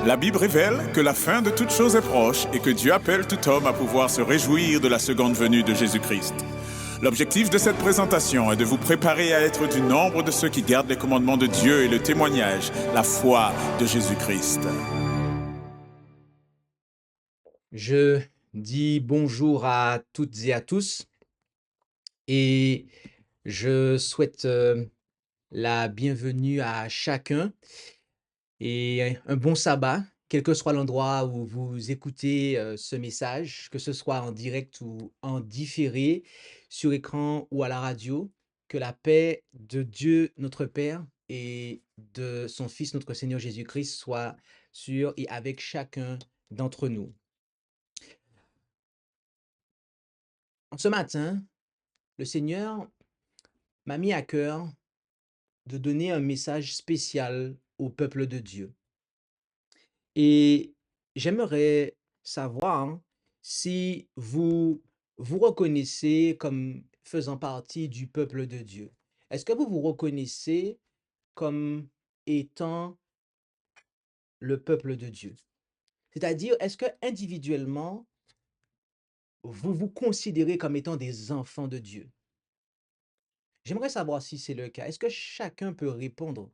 La Bible révèle que la fin de toute chose est proche et que Dieu appelle tout homme à pouvoir se réjouir de la seconde venue de Jésus-Christ. L'objectif de cette présentation est de vous préparer à être du nombre de ceux qui gardent les commandements de Dieu et le témoignage, la foi de Jésus-Christ. Je dis bonjour à toutes et à tous et je souhaite la bienvenue à chacun et un bon sabbat, quel que soit l'endroit où vous écoutez ce message, que ce soit en direct ou en différé, sur écran ou à la radio. Que la paix de Dieu notre Père et de son Fils notre Seigneur Jésus-Christ soit sur et avec chacun d'entre nous. Ce matin, le Seigneur m'a mis à cœur de donner un message spécial au peuple de Dieu. Et j'aimerais savoir si vous vous reconnaissez comme faisant partie du peuple de Dieu. Est-ce que vous vous reconnaissez comme étant le peuple de Dieu? C'est-à-dire, est-ce que individuellement, vous vous considérez comme étant des enfants de Dieu? J'aimerais savoir si c'est le cas. Est-ce que chacun peut répondre?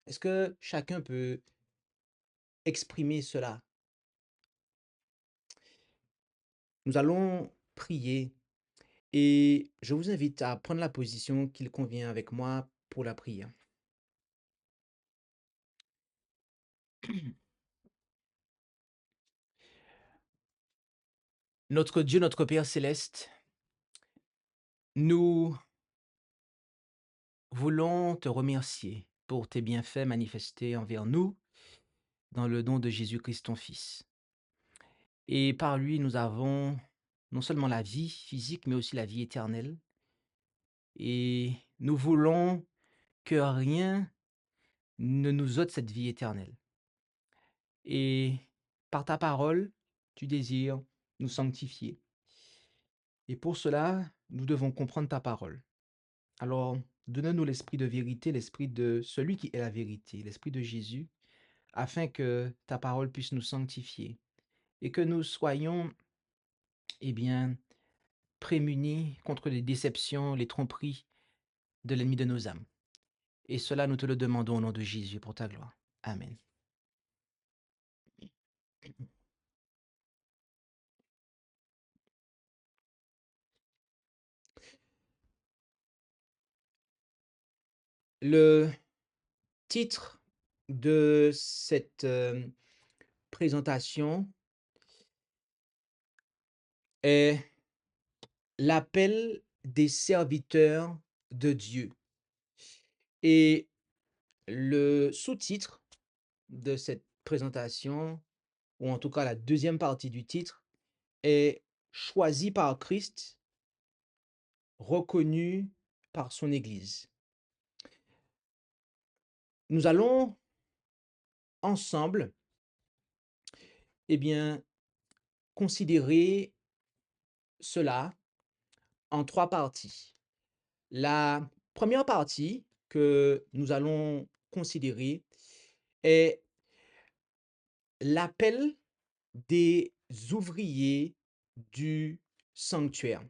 Est-ce que chacun peut exprimer cela? Nous allons prier et je vous invite à prendre la position qu'il convient avec moi pour la prière. Notre Dieu, notre Père céleste, nous voulons te remercier pour tes bienfaits manifestés envers nous dans le nom de Jésus-Christ, ton Fils. Et par lui, nous avons non seulement la vie physique, mais aussi la vie éternelle. Et nous voulons que rien ne nous ôte cette vie éternelle. Et par ta parole, tu désires nous sanctifier. Et pour cela, nous devons comprendre ta parole. Alors, donne-nous l'esprit de vérité, l'esprit de celui qui est la vérité, l'esprit de Jésus, afin que ta parole puisse nous sanctifier et que nous soyons, eh bien, prémunis contre les déceptions, les tromperies de l'ennemi de nos âmes. Et cela, nous te le demandons au nom de Jésus pour ta gloire. Amen. Le titre de cette présentation est l'appel des serviteurs de Dieu. Et le sous-titre de cette présentation, ou en tout cas la deuxième partie du titre, est choisi par Christ, reconnu par son Église. Nous allons ensemble, eh bien, considérer cela en trois parties. La première partie que nous allons considérer est l'appel des ouvriers du sanctuaire.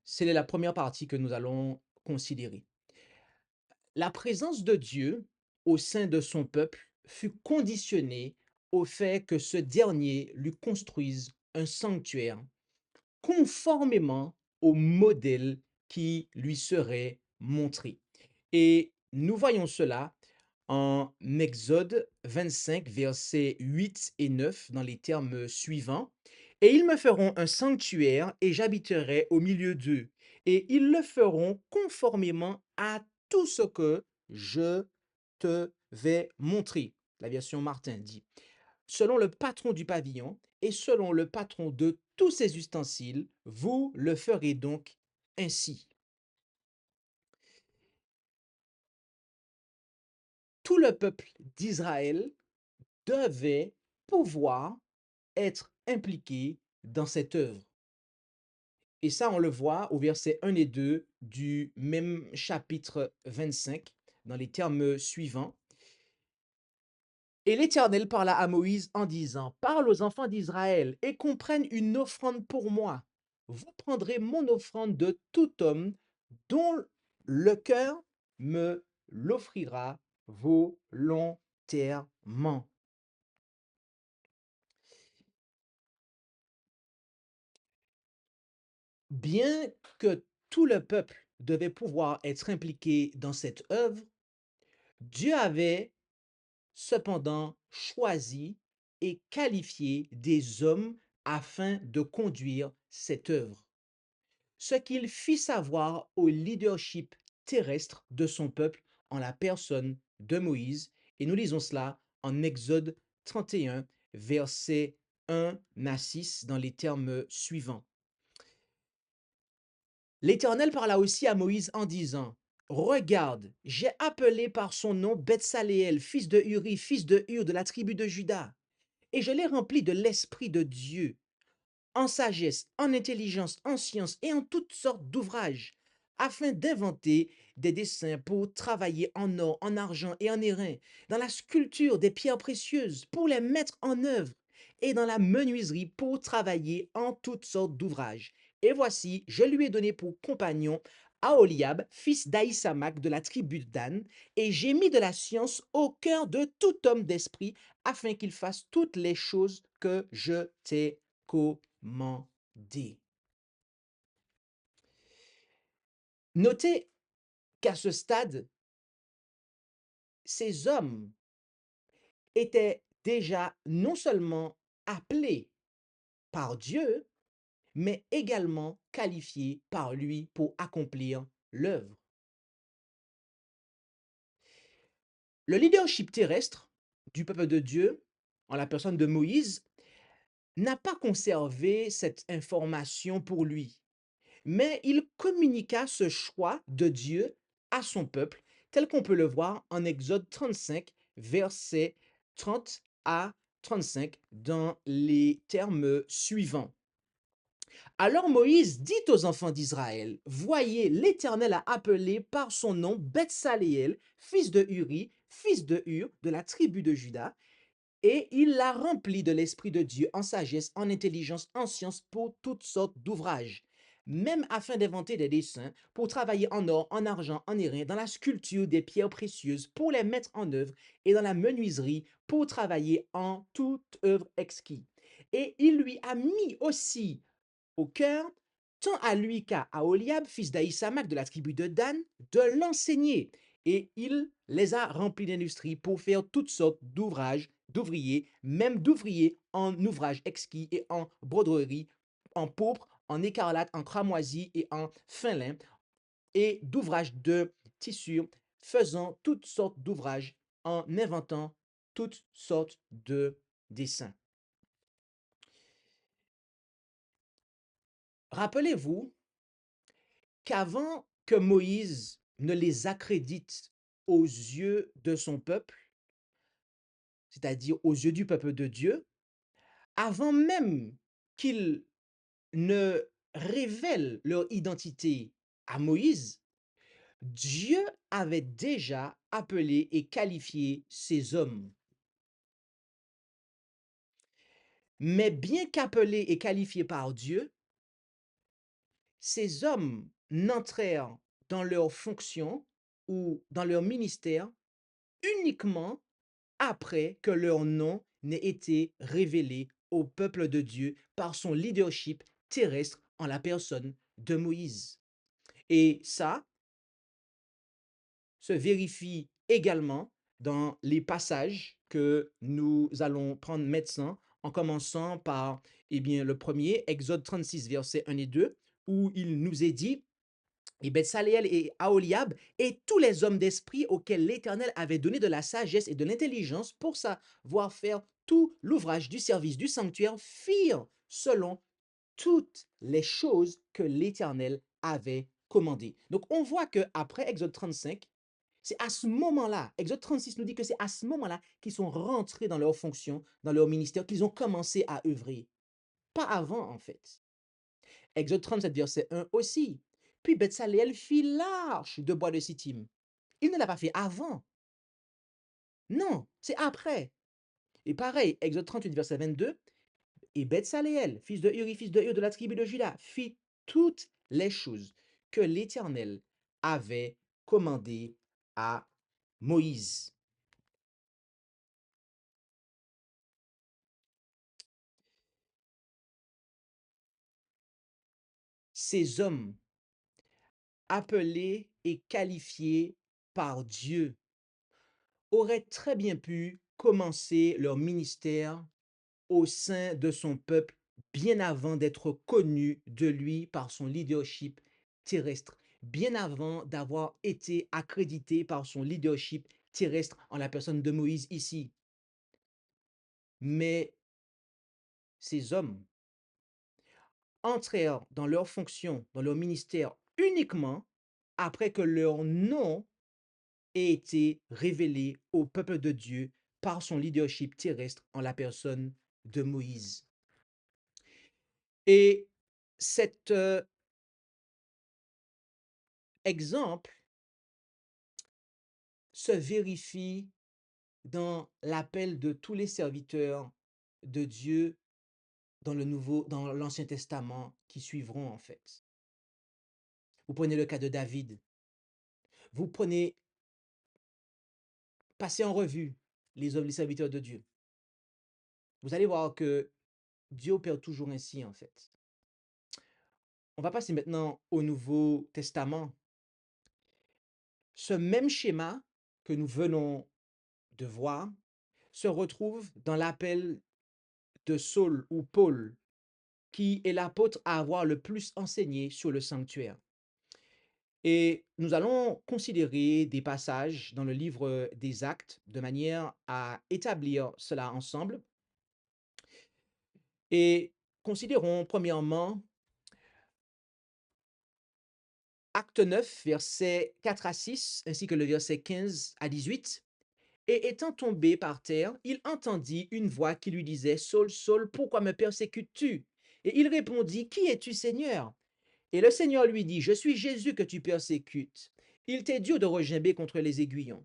C'est la première partie que nous allons considérer. La présence de Dieu au sein de son peuple fut conditionnée au fait que ce dernier lui construise un sanctuaire conformément au modèle qui lui serait montré. Et nous voyons cela en Exode 25, versets 8 et 9, dans les termes suivants. Et ils me feront un sanctuaire et j'habiterai au milieu d'eux. Et ils le feront conformément à tout ce que je te vais montrer. La version Martin dit, selon le patron du pavillon et selon le patron de tous ses ustensiles, vous le ferez donc ainsi. Tout le peuple d'Israël devait pouvoir être impliqué dans cette œuvre. Et ça, on le voit au verset 1 et 2 du même chapitre 25, dans les termes suivants. Et l'Éternel parla à Moïse en disant, parle aux enfants d'Israël et qu'on prenne une offrande pour moi. Vous prendrez mon offrande de tout homme dont le cœur me l'offrira volontairement. Bien que tout le peuple devait pouvoir être impliqué dans cette œuvre, Dieu avait cependant choisi et qualifié des hommes afin de conduire cette œuvre. Ce qu'il fit savoir au leadership terrestre de son peuple en la personne de Moïse. Et nous lisons cela en Exode 31, versets 1 à 6, dans les termes suivants. L'Éternel parla aussi à Moïse en disant, regarde, j'ai appelé par son nom Betsaléel, fils de Uri, fils de Hur, de la tribu de Juda, et je l'ai rempli de l'Esprit de Dieu, en sagesse, en intelligence, en science et en toutes sortes d'ouvrages, afin d'inventer des dessins pour travailler en or, en argent et en airain, dans la sculpture des pierres précieuses, pour les mettre en œuvre, et dans la menuiserie pour travailler en toutes sortes d'ouvrages. Et voici, je lui ai donné pour compagnon Aholiab, fils d'Aïsamak de la tribu de Dan, et j'ai mis de la science au cœur de tout homme d'esprit, afin qu'il fasse toutes les choses que je t'ai commandé. Notez qu'à ce stade, ces hommes étaient déjà non seulement appelés par Dieu, mais également qualifiés par lui pour accomplir l'œuvre. Le leadership terrestre du peuple de Dieu, en la personne de Moïse, n'a pas conservé cette information pour lui, mais il communiqua ce choix de Dieu à son peuple, tel qu'on peut le voir en Exode 35, versets 30 à 35, dans les termes suivants. Alors Moïse dit aux enfants d'Israël, voyez, l'Éternel a appelé par son nom Betsaléel, fils de Uri, fils de Hur, de la tribu de Juda, et il l'a rempli de l'Esprit de Dieu en sagesse, en intelligence, en science pour toutes sortes d'ouvrages, même afin d'inventer des dessins, pour travailler en or, en argent, en airain, dans la sculpture des pierres précieuses, pour les mettre en œuvre, et dans la menuiserie, pour travailler en toute œuvre exquise. Et il lui a mis aussi au cœur, tant à lui qu'à Aholiab, fils d'Aïsamak de la tribu de Dan, de l'enseigner. Et il les a remplis d'industrie pour faire toutes sortes d'ouvrages, d'ouvriers, même d'ouvriers en ouvrages exquis et en broderie, en pourpre, en écarlate, en cramoisi et en fin lin, et d'ouvrages de tissu, faisant toutes sortes d'ouvrages, en inventant toutes sortes de dessins. Rappelez-vous qu'avant que Moïse ne les accrédite aux yeux de son peuple, c'est-à-dire aux yeux du peuple de Dieu, avant même qu'il ne révèle leur identité à Moïse, Dieu avait déjà appelé et qualifié ces hommes. Mais bien qu'appelés et qualifiés par Dieu, ces hommes n'entrèrent dans leur fonction ou dans leur ministère uniquement après que leur nom n'ait été révélé au peuple de Dieu par son leadership terrestre en la personne de Moïse. Et ça se vérifie également dans les passages que nous allons prendre maintenant, en commençant par le premier, Exode 36, versets 1 et 2, où il nous est dit, et Betsaléel et Aholiab et tous les hommes d'esprit auxquels l'Éternel avait donné de la sagesse et de l'intelligence pour savoir faire tout l'ouvrage du service du sanctuaire firent selon toutes les choses que l'Éternel avait commandées. Donc on voit que après Exode 35, c'est à ce moment-là, Exode 36 nous dit que c'est à ce moment-là qu'ils sont rentrés dans leur fonction, dans leur ministère, qu'ils ont commencé à œuvrer. Pas avant en fait. Exode 37, verset 1 aussi. Puis Betsaléel fit l'arche de bois de Sittim. Il ne l'a pas fait avant. Non, c'est après. Et pareil, Exode 38, verset 22, et Betsaléel, fils de Uri, fils de Hur de la tribu de Juda, fit toutes les choses que l'Éternel avait commandées à Moïse. Ces hommes appelés et qualifiés par Dieu auraient très bien pu commencer leur ministère au sein de son peuple bien avant d'être connus de lui par son leadership terrestre, bien avant d'avoir été accrédités par son leadership terrestre en la personne de Moïse ici. Mais ces hommes entrèrent dans leur fonction, dans leur ministère uniquement après que leur nom ait été révélé au peuple de Dieu par son leadership terrestre en la personne de Moïse. Et cet exemple se vérifie dans l'appel de tous les serviteurs de Dieu dans l'Ancien Testament qui suivront en fait. Vous prenez le cas de David, vous passez en revue les hommes, les serviteurs de Dieu. Vous allez voir que Dieu opère toujours ainsi en fait. On va passer maintenant au Nouveau Testament. Ce même schéma que nous venons de voir se retrouve dans l'appel de Saul ou Paul, qui est l'apôtre à avoir le plus enseigné sur le sanctuaire. Et nous allons considérer des passages dans le livre des Actes de manière à établir cela ensemble. Et considérons premièrement Acte 9, versets 4 à 6, ainsi que le verset 15 à 18. Et étant tombé par terre, il entendit une voix qui lui disait, Saul, Saul, pourquoi me persécutes-tu? Et il répondit, Qui es-tu, Seigneur? Et le Seigneur lui dit, Je suis Jésus que tu persécutes. Il t'est dur de regimber contre les aiguillons.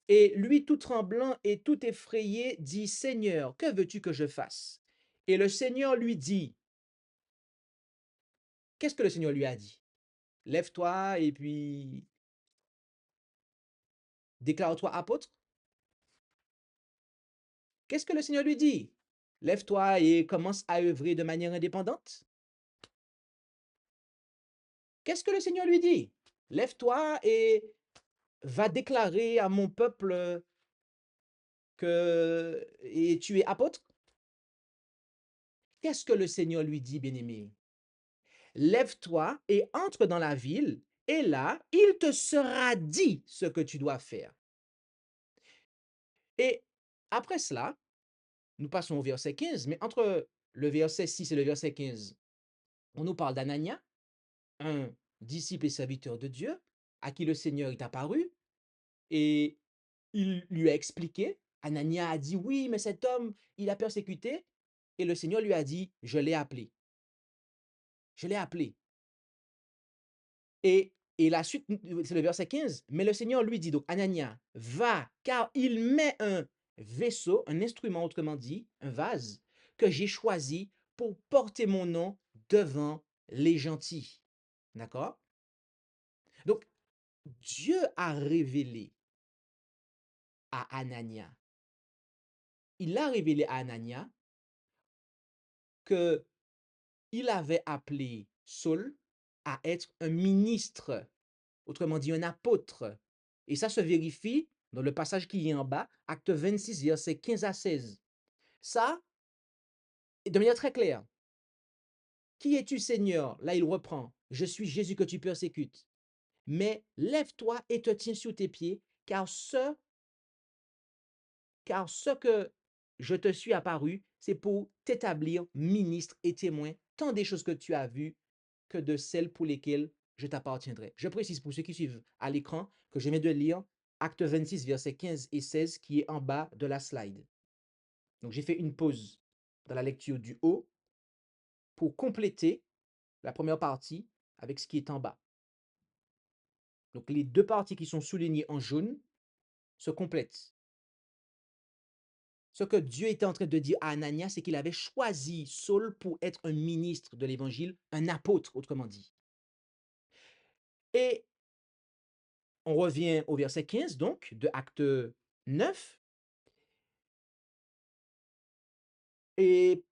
Et lui, tout tremblant et tout effrayé, dit, Seigneur, que veux-tu que je fasse? Et le Seigneur lui dit, qu'est-ce que le Seigneur lui a dit? Lève-toi et puis déclare-toi apôtre. Qu'est-ce que le Seigneur lui dit? Lève-toi et commence à œuvrer de manière indépendante. Qu'est-ce que le Seigneur lui dit? Lève-toi et va déclarer à mon peuple que et tu es apôtre. Qu'est-ce que le Seigneur lui dit, bien-aimé? Lève-toi et entre dans la ville, et là, il te sera dit ce que tu dois faire. Et après cela, nous passons au verset 15, mais entre le verset 6 et le verset 15, on nous parle d'Anania, un disciple et serviteur de Dieu, à qui le Seigneur est apparu, et il lui a expliqué. Anania a dit, oui, mais cet homme, il a persécuté, et le Seigneur lui a dit, je l'ai appelé. Je l'ai appelé. Et la suite, c'est le verset 15. Mais le Seigneur lui dit, donc Anania, va, car il met un vaisseau, un instrument, autrement dit, un vase, que j'ai choisi pour porter mon nom devant les gentils. D'accord? Donc, Dieu a révélé à Anania, il a révélé à Anania que il avait appelé Saul à être un ministre, autrement dit un apôtre. Et ça se vérifie dans le passage qui est en bas, acte 26, versets 15 à 16. Ça, de manière très claire. Qui es-tu, Seigneur? Là, il reprend. Je suis Jésus que tu persécutes. Mais lève-toi et te tiens sur tes pieds, car ce que je te suis apparu, c'est pour t'établir ministre et témoin, tant des choses que tu as vues que de celles pour lesquelles je t'appartiendrai. Je précise pour ceux qui suivent à l'écran que je viens de lire Acte 26, versets 15 et 16, qui est en bas de la slide. Donc j'ai fait une pause dans la lecture du haut pour compléter la première partie avec ce qui est en bas. Donc les deux parties qui sont soulignées en jaune se complètent. Ce que Dieu était en train de dire à Ananias, c'est qu'il avait choisi Saul pour être un ministre de l'évangile, un apôtre, autrement dit. Et on revient au verset 15, donc, de Acte 9. Et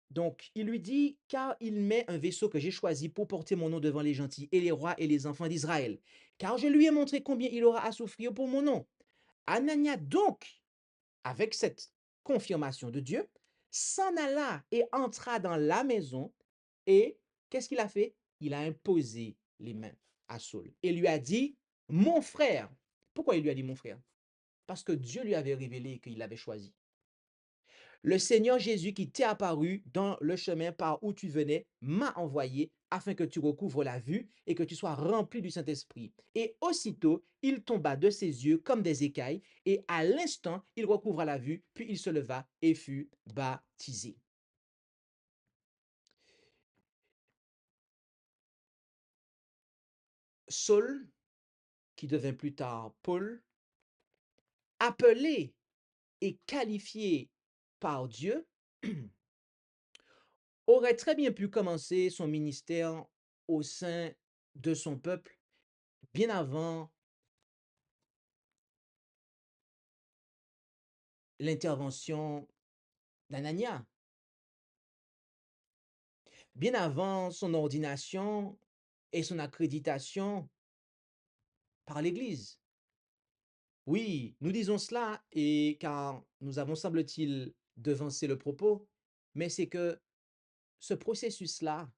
donc, il lui dit, car il met un vaisseau que j'ai choisi pour porter mon nom devant les gentils et les rois et les enfants d'Israël. Car je lui ai montré combien il aura à souffrir pour mon nom. Anania, donc, avec cette confirmation de Dieu, s'en alla et entra dans la maison. Et qu'est-ce qu'il a fait? Il a imposé les mains à Saul et lui a dit, mon frère. Pourquoi il lui a dit mon frère? Parce que Dieu lui avait révélé qu'il l'avait choisi. Le Seigneur Jésus qui t'est apparu dans le chemin par où tu venais m'a envoyé afin que tu recouvres la vue et que tu sois rempli du Saint-Esprit. Et aussitôt, il tomba de ses yeux comme des écailles, et à l'instant, il recouvra la vue, puis il se leva et fut baptisé. Saul, qui devint plus tard Paul, appelé et qualifié par Dieu, aurait très bien pu commencer son ministère au sein de son peuple bien avant l'intervention d'Anania, bien avant son ordination et son accréditation par l'Église. Oui, nous disons cela et car nous avons, semble-t-il, devancé le propos, mais c'est que ce processus-là,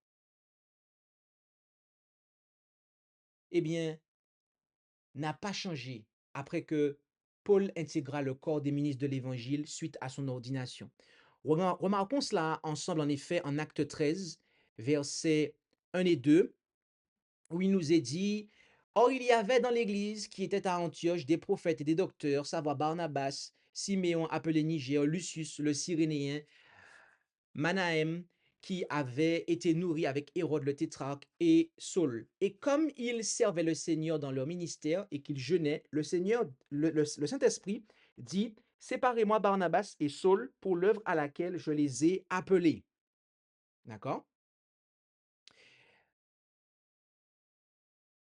eh bien, n'a pas changé après que Paul intégra le corps des ministres de l'Évangile suite à son ordination. Remarquons cela ensemble, en effet, en Acte 13, versets 1 et 2, où il nous est dit, or il y avait dans l'Église qui était à Antioche des prophètes et des docteurs, savoir Barnabas, Siméon appelé Niger, Lucius le Cyrénéen, Manahem, qui avait été nourri avec Hérode le tétrarque et Saul. Et comme ils servaient le Seigneur dans leur ministère et qu'ils jeûnaient, le Seigneur, le Saint-Esprit dit, séparez-moi Barnabas et Saul pour l'œuvre à laquelle je les ai appelés. D'accord?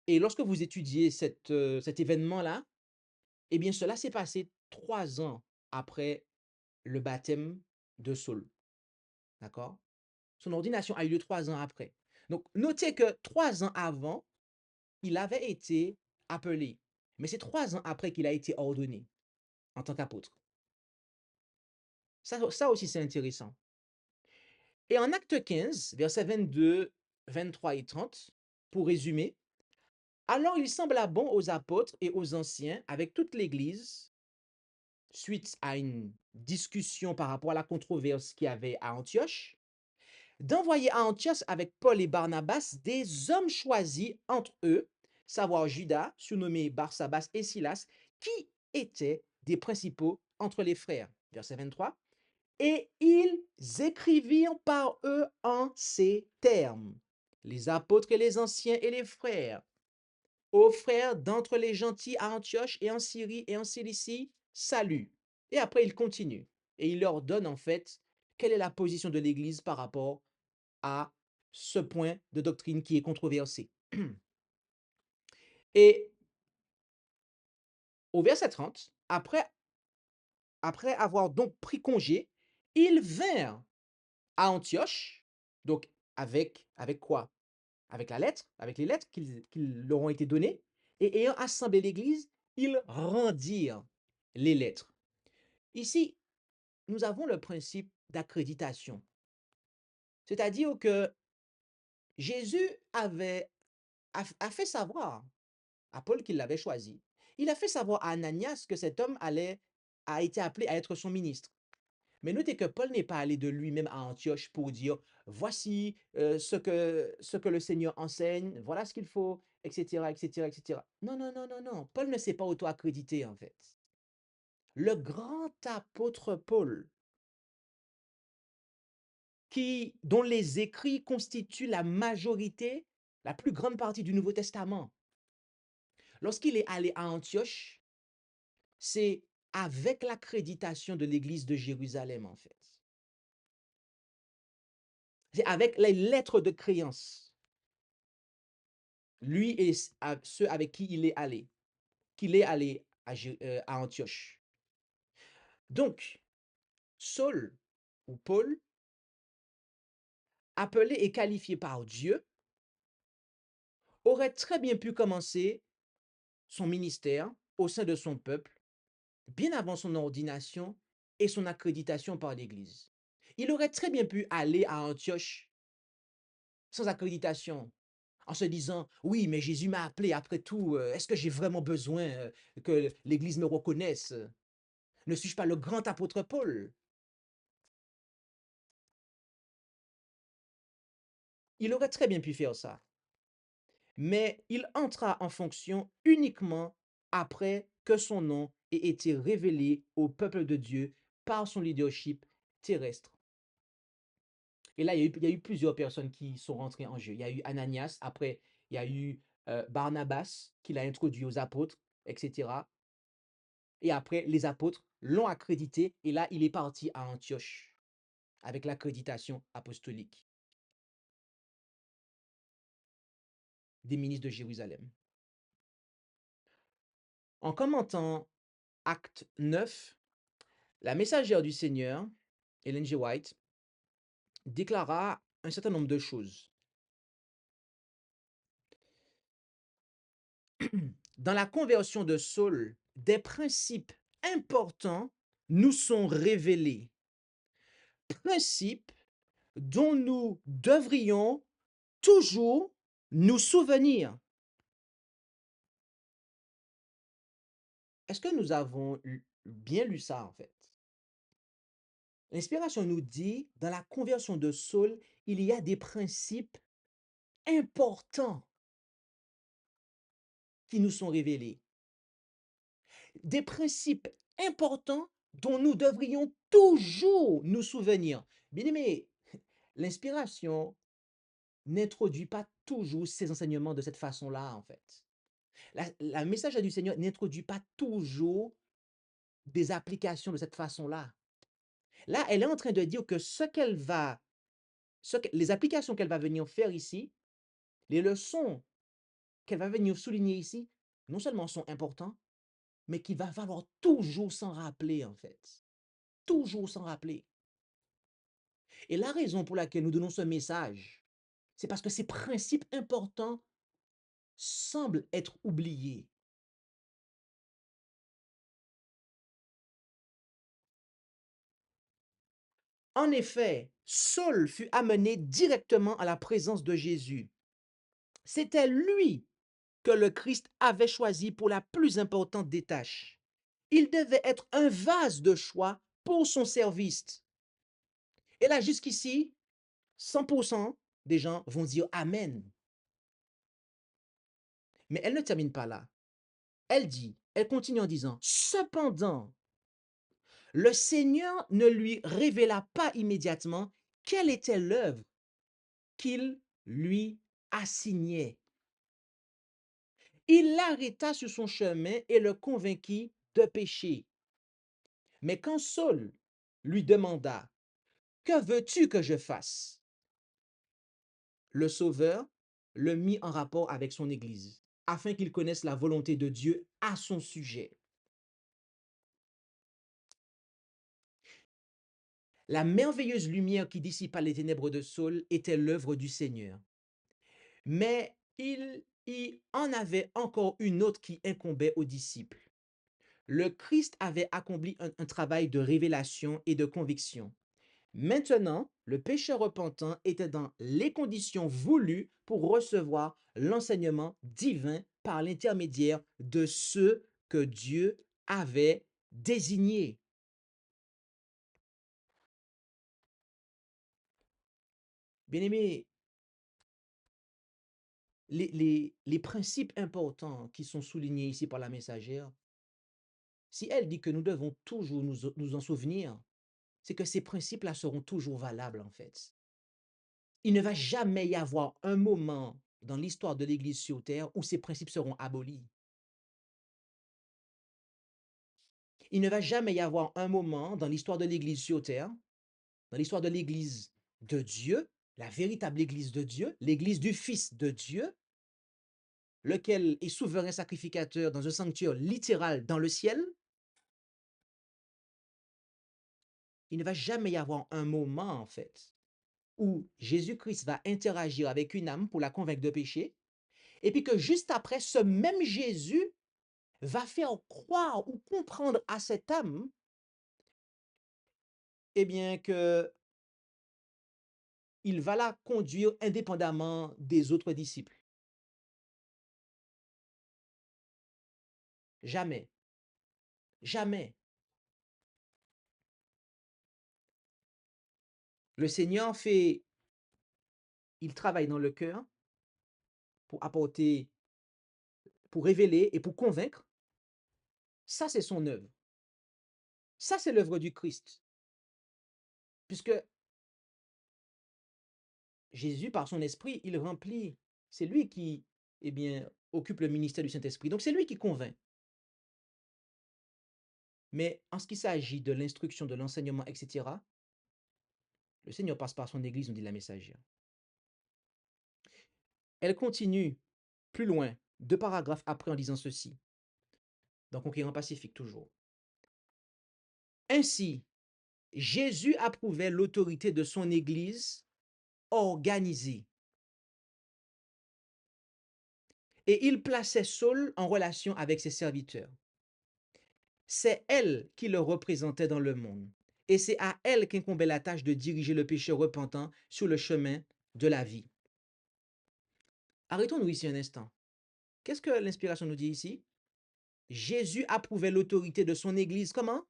Et lorsque vous étudiez cet événement-là, eh bien, cela s'est passé 3 ans après le baptême de Saul. D'accord? Son ordination a eu lieu 3 ans après. Donc, notez que 3 ans avant, il avait été appelé. Mais c'est 3 ans après qu'il a été ordonné en tant qu'apôtre. Ça aussi, c'est intéressant. Et en Acte 15, versets 22, 23 et 30, pour résumer, alors il sembla bon aux apôtres et aux anciens, avec toute l'Église, suite à une discussion par rapport à la controverse qu'il y avait à Antioche, d'envoyer à Antioche avec Paul et Barnabas des hommes choisis entre eux, savoir Judas, surnommé Barsabas et Silas, qui étaient des principaux entre les frères. Verset 23. Et ils écrivirent par eux en ces termes, les apôtres et les anciens et les frères, aux frères d'entre les gentils à Antioche et en Syrie et en Cilicie, salut. Et après, il continue. Et il leur donne en fait quelle est la position de l'Église par rapport à ce point de doctrine qui est controversé. Et au verset 30, après avoir donc pris congé, ils vinrent à Antioche, donc avec quoi? Avec la lettre, avec les lettres qui leur ont été données, et ayant assemblé l'Église, ils rendirent les lettres. Ici, nous avons le principe d'accréditation, c'est-à-dire que Jésus a fait savoir à Paul qu'il l'avait choisi. Il a fait savoir à Ananias que cet homme a été appelé à être son ministre. Mais notez que Paul n'est pas allé de lui-même à Antioche pour dire voici ce que le Seigneur enseigne, voilà ce qu'il faut, etc., etc., etc. Non, non, non, non, non. Paul ne s'est pas auto-accrédité en fait. Le grand apôtre Paul, dont les écrits constituent la majorité, la plus grande partie du Nouveau Testament, lorsqu'il est allé à Antioche, c'est avec l'accréditation de l'Église de Jérusalem, en fait. C'est avec les lettres de créance. Lui et ceux avec qui qu'il est allé à Antioche. Donc, Saul ou Paul, appelé et qualifié par Dieu, aurait très bien pu commencer son ministère au sein de son peuple bien avant son ordination et son accréditation par l'Église. Il aurait très bien pu aller à Antioche sans accréditation, en se disant, oui, mais Jésus m'a appelé, après tout, est-ce que j'ai vraiment besoin que l'Église me reconnaisse? Ne suis-je pas le grand apôtre Paul? Il aurait très bien pu faire ça, mais il entra en fonction uniquement après que son nom ait été révélé au peuple de Dieu par son leadership terrestre. Et là, il y a eu plusieurs personnes qui sont rentrées en jeu. Il y a eu Ananias, après, il y a eu Barnabas, qui l'a introduit aux apôtres, etc. Et après, les apôtres l'ont accrédité, et là, il est parti à Antioche avec l'accréditation apostolique des ministres de Jérusalem. En commentant Acte 9, la messagère du Seigneur, Ellen G. White, déclara un certain nombre de choses. Dans la conversion de Saul, des principes importants nous sont révélés. Principes dont nous devrions toujours nous souvenir. Est-ce que nous avons bien lu ça en fait? L'inspiration nous dit, dans la conversion de Saul, il y a des principes importants qui nous sont révélés. Des principes importants dont nous devrions toujours nous souvenir. Bien aimé, l'inspiration n'introduit pas toujours ses enseignements de cette façon-là, en fait. La message du Seigneur n'introduit pas toujours des applications de cette façon-là. Là, elle est en train de dire que les applications qu'elle va venir faire ici, les leçons qu'elle va venir souligner ici, non seulement sont importantes, mais qu'il va falloir toujours s'en rappeler, en fait. Toujours s'en rappeler. Et la raison pour laquelle nous donnons ce message, c'est parce que ces principes importants semblent être oubliés. En effet, Saul fut amené directement à la présence de Jésus. C'était lui que le Christ avait choisi pour la plus importante des tâches. Il devait être un vase de choix pour son service. Et là, jusqu'ici, 100% des gens vont dire Amen. Mais elle ne termine pas là. Elle continue en disant, cependant, le Seigneur ne lui révéla pas immédiatement quelle était l'œuvre qu'il lui assignait. Il l'arrêta sur son chemin et le convainquit de pécher. Mais quand Saul lui demanda, que veux-tu que je fasse? Le Sauveur le mit en rapport avec son Église, afin qu'il connaisse la volonté de Dieu à son sujet. La merveilleuse lumière qui dissipa les ténèbres de Saul était l'œuvre du Seigneur. Mais il y en avait encore une autre qui incombait aux disciples. Le Christ avait accompli un travail de révélation et de conviction. Maintenant, le pécheur repentant était dans les conditions voulues pour recevoir l'enseignement divin par l'intermédiaire de ceux que Dieu avait désignés. Bien-aimés, les principes importants qui sont soulignés ici par la messagère, si elle dit que nous devons toujours nous en souvenir, c'est que ces principes-là seront toujours valables en fait. Il ne va jamais y avoir un moment dans l'histoire de l'Église sur terre où ces principes seront abolis. Il ne va jamais y avoir un moment dans l'histoire de l'Église sur terre, dans l'histoire de l'Église de Dieu, la véritable Église de Dieu, l'Église du Fils de Dieu, lequel est souverain sacrificateur dans un sanctuaire littéral dans le ciel. Il ne va jamais y avoir un moment, en fait, où Jésus-Christ va interagir avec une âme pour la convaincre de péché, et puis que juste après, ce même Jésus va faire croire ou comprendre à cette âme, eh bien, que il va la conduire indépendamment des autres disciples. Jamais, jamais. Le Seigneur il travaille dans le cœur pour apporter, pour révéler et pour convaincre. Ça, c'est son œuvre. Ça, c'est l'œuvre du Christ. Puisque Jésus, par son esprit, il remplit, c'est lui qui, eh bien, occupe le ministère du Saint-Esprit. Donc, c'est lui qui convainc. Mais en ce qui s'agit de l'instruction, de l'enseignement, etc., le Seigneur passe par son Église, nous dit la messagère. Elle continue plus loin, 2 paragraphes après, en disant ceci, dans Conquérant Pacifique toujours. Ainsi, Jésus approuvait l'autorité de son Église organisée. Et il plaçait Saul en relation avec ses serviteurs. C'est elle qui le représentait dans le monde. Et c'est à elle qu'incombait la tâche de diriger le pécheur repentant sur le chemin de la vie. Arrêtons-nous ici un instant. Qu'est-ce que l'inspiration nous dit ici? Jésus approuvait l'autorité de son Église. Comment?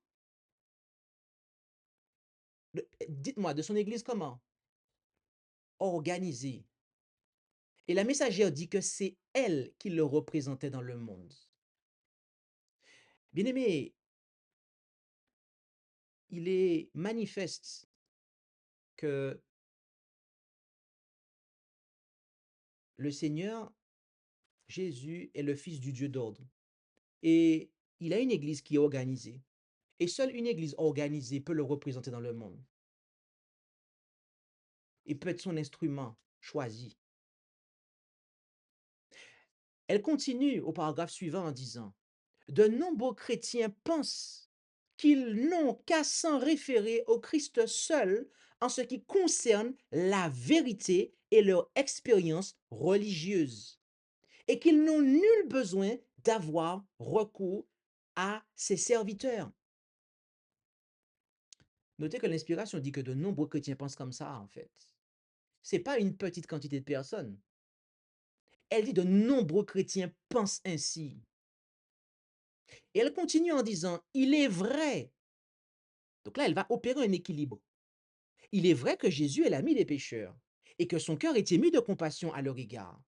Dites-moi, de son Église comment? Organisée. Et la messagère dit que c'est elle qui le représentait dans le monde. Bien-aimé, il est manifeste que le Seigneur Jésus est le Fils du Dieu d'ordre. Et il a une église qui est organisée. Et seule une église organisée peut le représenter dans le monde. Il peut être son instrument choisi. Elle continue au paragraphe suivant en disant, de nombreux chrétiens pensent qu'ils n'ont qu'à s'en référer au Christ seul en ce qui concerne la vérité et leur expérience religieuse, et qu'ils n'ont nul besoin d'avoir recours à ses serviteurs. Notez que l'inspiration dit que de nombreux chrétiens pensent comme ça, en fait. Ce n'est pas une petite quantité de personnes. Elle dit de nombreux chrétiens pensent ainsi. Et elle continue en disant, il est vrai. Donc là, elle va opérer un équilibre. Il est vrai que Jésus est l'ami des pécheurs et que son cœur est ému de compassion à leur égard.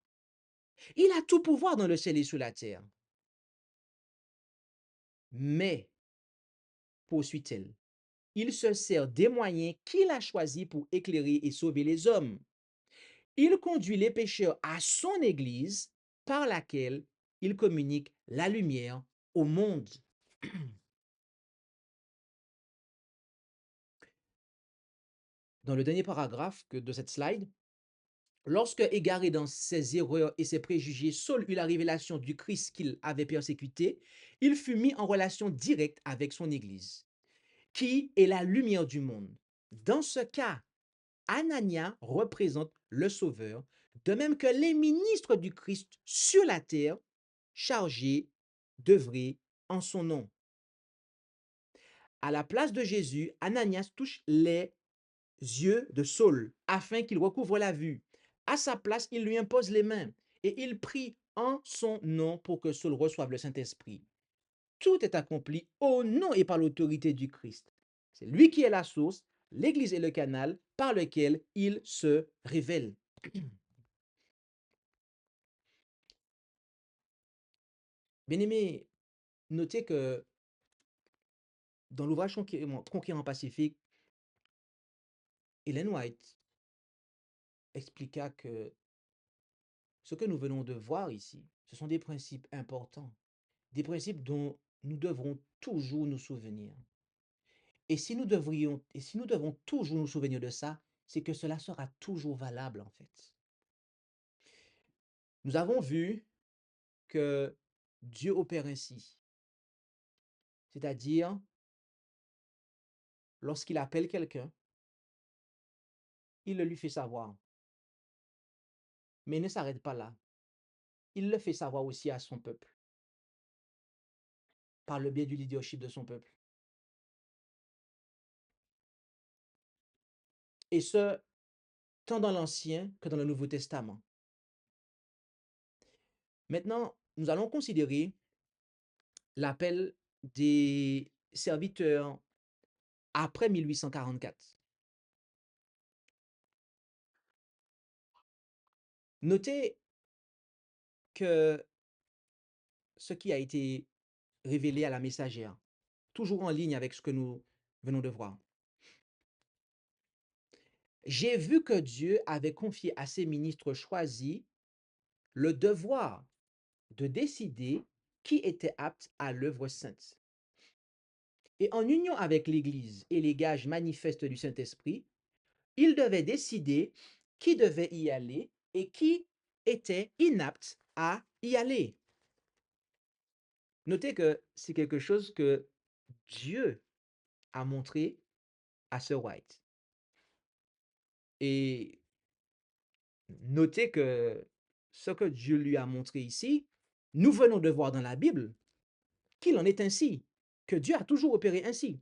Il a tout pouvoir dans le ciel et sur la terre. Mais, poursuit-elle, il se sert des moyens qu'il a choisis pour éclairer et sauver les hommes. Il conduit les pécheurs à son Église par laquelle il communique la lumière au monde. Dans le dernier paragraphe de cette slide, lorsque, égaré dans ses erreurs et ses préjugés, Saul eut la révélation du Christ qu'il avait persécuté, il fut mis en relation directe avec son Église, qui est la lumière du monde. Dans ce cas, Anania représente le Sauveur, de même que les ministres du Christ sur la terre, chargés d'œuvrer en son nom. À la place de Jésus, Ananias touche les yeux de Saul afin qu'il recouvre la vue. À sa place, il lui impose les mains et il prie en son nom pour que Saul reçoive le Saint-Esprit. Tout est accompli au nom et par l'autorité du Christ. C'est lui qui est la source, l'Église est le canal par lequel il se révèle. Bien-aimé, notez que dans l'ouvrage Conquérant Pacifique, Ellen White expliqua que ce que nous venons de voir ici, ce sont des principes importants, des principes dont nous devrons toujours nous souvenir. Et si nous devons toujours nous souvenir de ça, c'est que cela sera toujours valable en fait. Nous avons vu que Dieu opère ainsi, c'est-à-dire lorsqu'il appelle quelqu'un, il le lui fait savoir. Mais il ne s'arrête pas là. Il le fait savoir aussi à son peuple, par le biais du leadership de son peuple. Et ce, tant dans l'Ancien que dans le Nouveau Testament. Maintenant, nous allons considérer l'appel des serviteurs après 1844. Notez que ce qui a été révélé à la messagère, toujours en ligne avec ce que nous venons de voir. J'ai vu que Dieu avait confié à ses ministres choisis le devoir de décider qui était apte à l'œuvre sainte. Et en union avec l'Église et les gages manifestes du Saint-Esprit, il devait décider qui devait y aller et qui était inapte à y aller. Notez que c'est quelque chose que Dieu a montré à Sir White. Et notez que ce que Dieu lui a montré ici, nous venons de voir dans la Bible qu'il en est ainsi, que Dieu a toujours opéré ainsi.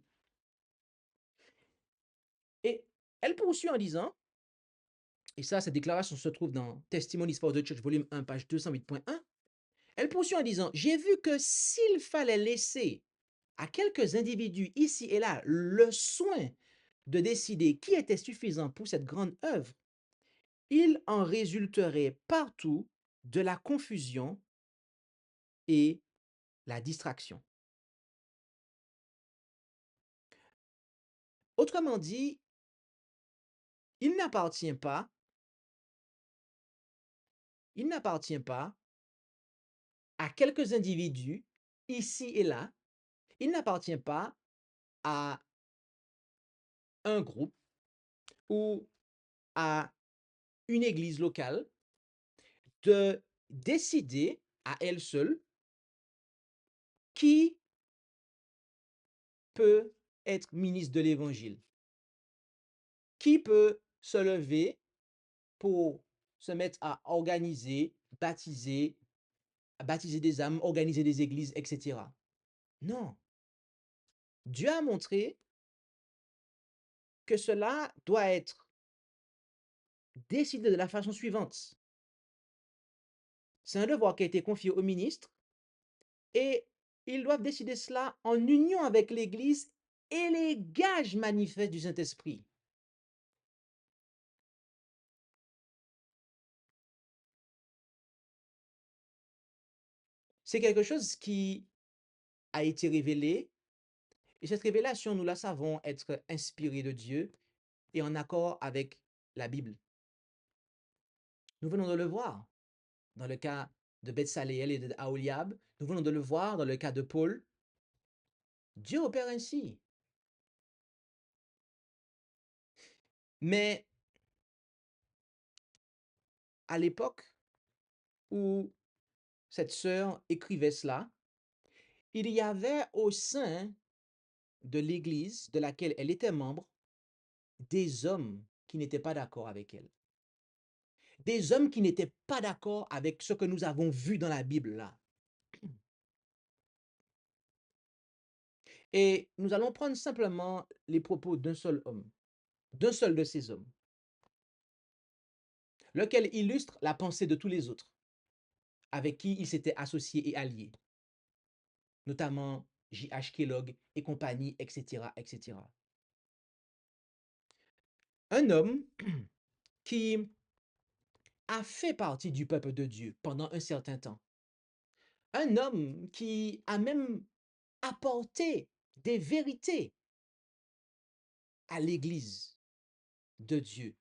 Et elle poursuit en disant, et ça, cette déclaration se trouve dans Testimonies for the Church, volume 1, page 208.1, elle poursuit en disant, j'ai vu que s'il fallait laisser à quelques individus ici et là le soin de décider qui était suffisant pour cette grande œuvre, il en résulterait partout de la confusion et la distraction. Autrement dit, il n'appartient pas à quelques individus ici et là, il n'appartient pas à un groupe ou à une église locale de décider à elle seule qui peut être ministre de l'Évangile, qui peut se lever pour se mettre à organiser, baptiser des âmes, organiser des églises, etc. Non. Dieu a montré que cela doit être décidé de la façon suivante. C'est un devoir qui a été confié aux ministres et ils doivent décider cela en union avec l'Église et les gages manifestes du Saint-Esprit. C'est quelque chose qui a été révélé et cette révélation, nous la savons être inspirée de Dieu et en accord avec la Bible. Nous venons de le voir dans le cas de Betsaleel et d'Aholiab. Nous venons de le voir dans le cas de Paul. Dieu opère ainsi. Mais à l'époque où cette sœur écrivait cela, il y avait au sein de l'Église de laquelle elle était membre des hommes qui n'étaient pas d'accord avec elle. Des hommes qui n'étaient pas d'accord avec ce que nous avons vu dans la Bible là. Et nous allons prendre simplement les propos d'un seul homme, d'un seul de ces hommes, lequel illustre la pensée de tous les autres avec qui il s'était associé et allié, notamment J.H. Kellogg et compagnie, etc., etc. Un homme qui a fait partie du peuple de Dieu pendant un certain temps. Un homme qui a même apporté des vérités à l'Église de Dieu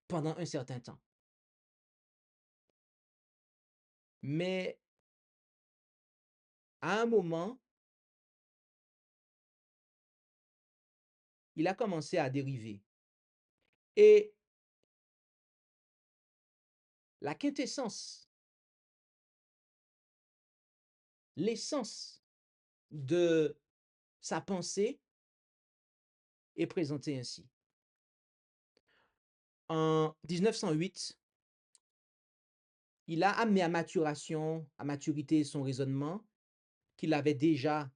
pendant un certain temps. Mais à un moment, il a commencé à dériver. Et la quintessence, l'essence de sa pensée est présentée ainsi. En 1908, il a amené à maturité son raisonnement qu'il avait déjà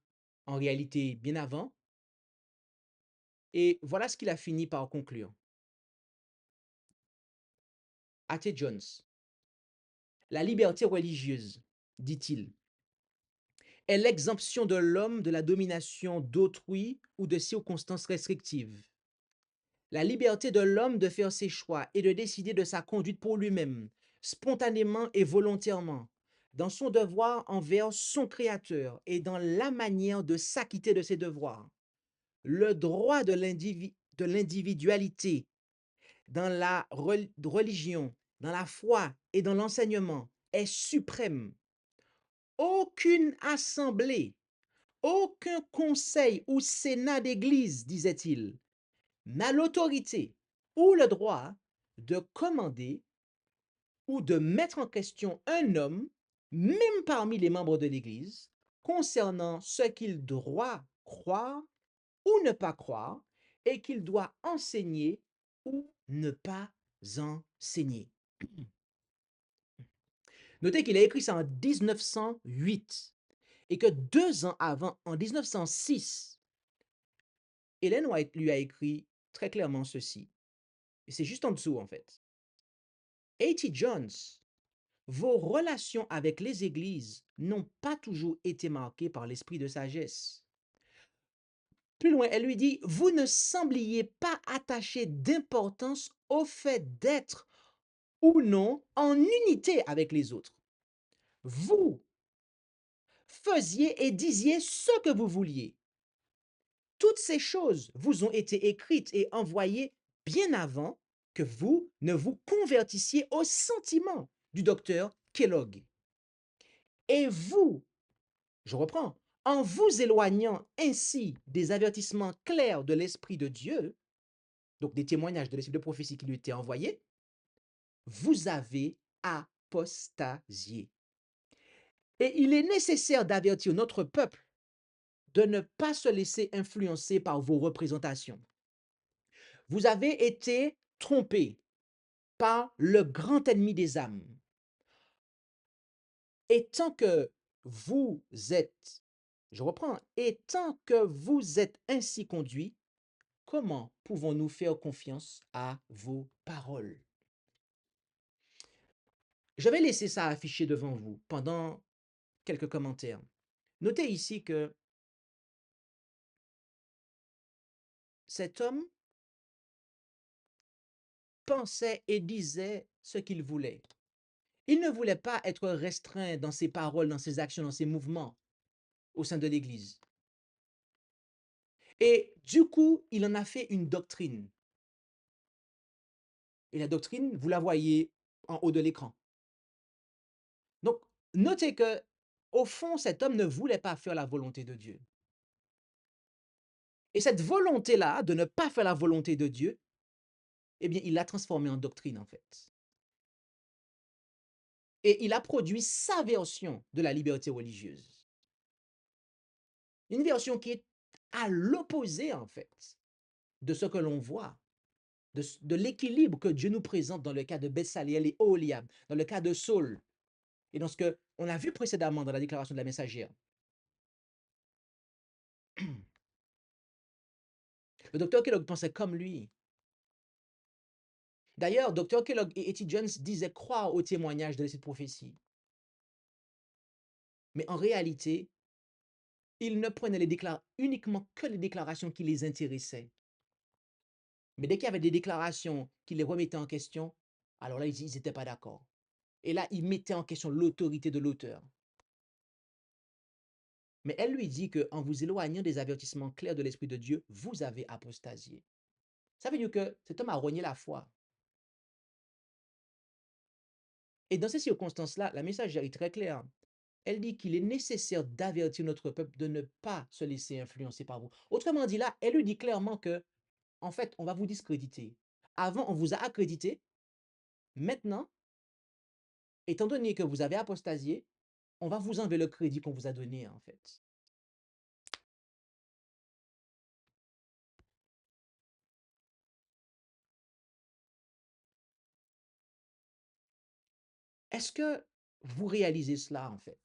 en réalité bien avant. Et voilà ce qu'il a fini par conclure. A.T. Jones, la liberté religieuse, dit-il, est l'exemption de l'homme de la domination d'autrui ou de circonstances restrictives. La liberté de l'homme de faire ses choix et de décider de sa conduite pour lui-même, spontanément et volontairement, dans son devoir envers son Créateur et dans la manière de s'acquitter de ses devoirs. Le droit de l'individualité dans la religion, dans la foi et dans l'enseignement est suprême. Aucune assemblée, aucun conseil ou sénat d'église, disait-il, n'a l'autorité ou le droit de commander ou de mettre en question un homme, même parmi les membres de l'Église, concernant ce qu'il doit croire ou ne pas croire et qu'il doit enseigner ou ne pas enseigner. Notez qu'il a écrit ça en 1908 et que 2 ans avant, en 1906, Ellen White lui a écrit très clairement ceci. Et c'est juste en dessous, en fait. A.T. Jones, vos relations avec les églises n'ont pas toujours été marquées par l'esprit de sagesse. Plus loin, elle lui dit, vous ne sembliez pas attaché d'importance au fait d'être ou non en unité avec les autres. Vous faisiez et disiez ce que vous vouliez. Toutes ces choses vous ont été écrites et envoyées bien avant que vous ne vous convertissiez au sentiment du docteur Kellogg. Et vous, je reprends, en vous éloignant ainsi des avertissements clairs de l'Esprit de Dieu, donc des témoignages de l'Esprit de prophétie qui lui étaient envoyés, vous avez apostasié. Et il est nécessaire d'avertir notre peuple de ne pas se laisser influencer par vos représentations. Vous avez été trompés par le grand ennemi des âmes. Et tant que vous êtes, je reprends, et tant que vous êtes ainsi conduits, comment pouvons-nous faire confiance à vos paroles? Je vais laisser ça affiché devant vous pendant quelques commentaires. Notez ici que cet homme pensait et disait ce qu'il voulait. Il ne voulait pas être restreint dans ses paroles, dans ses actions, dans ses mouvements au sein de l'Église. Et du coup, il en a fait une doctrine. Et la doctrine, vous la voyez en haut de l'écran. Donc, notez que, au fond, cet homme ne voulait pas faire la volonté de Dieu. Et cette volonté-là, de ne pas faire la volonté de Dieu, eh bien, il l'a transformée en doctrine, en fait. Et il a produit sa version de la liberté religieuse. Une version qui est à l'opposé, en fait, de ce que l'on voit, de l'équilibre que Dieu nous présente dans le cas de Betsaliel et Oholiab, dans le cas de Saul, et dans ce qu'on a vu précédemment dans la déclaration de la messagère. Le docteur Kellogg pensait comme lui. D'ailleurs, Dr. Kellogg et A.T. Jones disaient croire au témoignage de cette prophétie. Mais en réalité, ils ne prenaient uniquement que les déclarations qui les intéressaient. Mais dès qu'il y avait des déclarations qui les remettaient en question, alors là, ils n'étaient pas d'accord. Et là, ils mettaient en question l'autorité de l'auteur. Mais elle lui dit qu'en vous éloignant des avertissements clairs de l'Esprit de Dieu, vous avez apostasié. Ça veut dire que cet homme a renié la foi. Et dans ces circonstances-là, la messagère est très claire. Elle dit qu'il est nécessaire d'avertir notre peuple de ne pas se laisser influencer par vous. Autrement dit, là, elle lui dit clairement que en fait, on va vous discréditer. Avant, on vous a accrédité. Maintenant, étant donné que vous avez apostasié, on va vous enlever le crédit qu'on vous a donné, en fait. Est-ce que vous réalisez cela, en fait?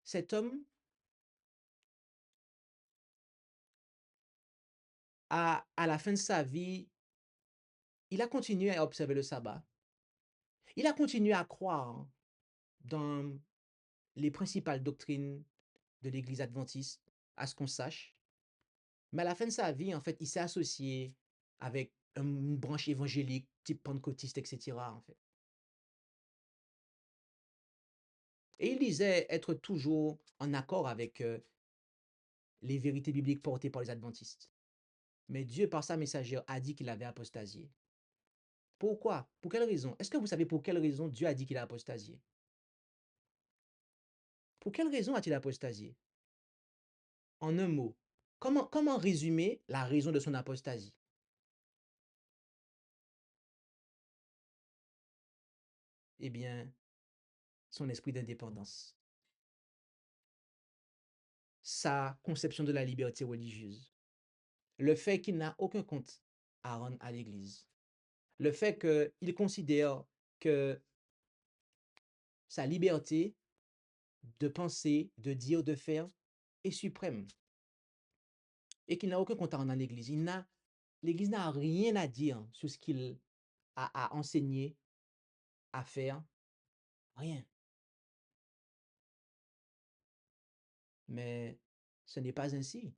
Cet homme à la fin de sa vie, il a continué à observer le sabbat. Il a continué à croire dans les principales doctrines de l'Église adventiste, à ce qu'on sache. Mais à la fin de sa vie, en fait, il s'est associé avec une branche évangélique, type pentecôtiste, etc., en fait. Et il disait être toujours en accord avec les vérités bibliques portées par les adventistes. Mais Dieu, par sa messagère, a dit qu'il avait apostasié. Pourquoi? Pour quelle raison? Est-ce que vous savez pour quelle raison Dieu a dit qu'il a apostasié? Pour quelle raison a-t-il apostasié? En un mot, comment résumer la raison de son apostasie? Eh bien, son esprit d'indépendance, sa conception de la liberté religieuse, le fait qu'il n'a aucun compte à rendre à l'Église, le fait qu'il considère que sa liberté de penser, de dire, de faire est suprême et qu'il n'a aucun compte à rendre à l'Église. L'Église n'a rien à dire sur ce qu'il a à enseigner, à faire, rien. Mais ce n'est pas ainsi.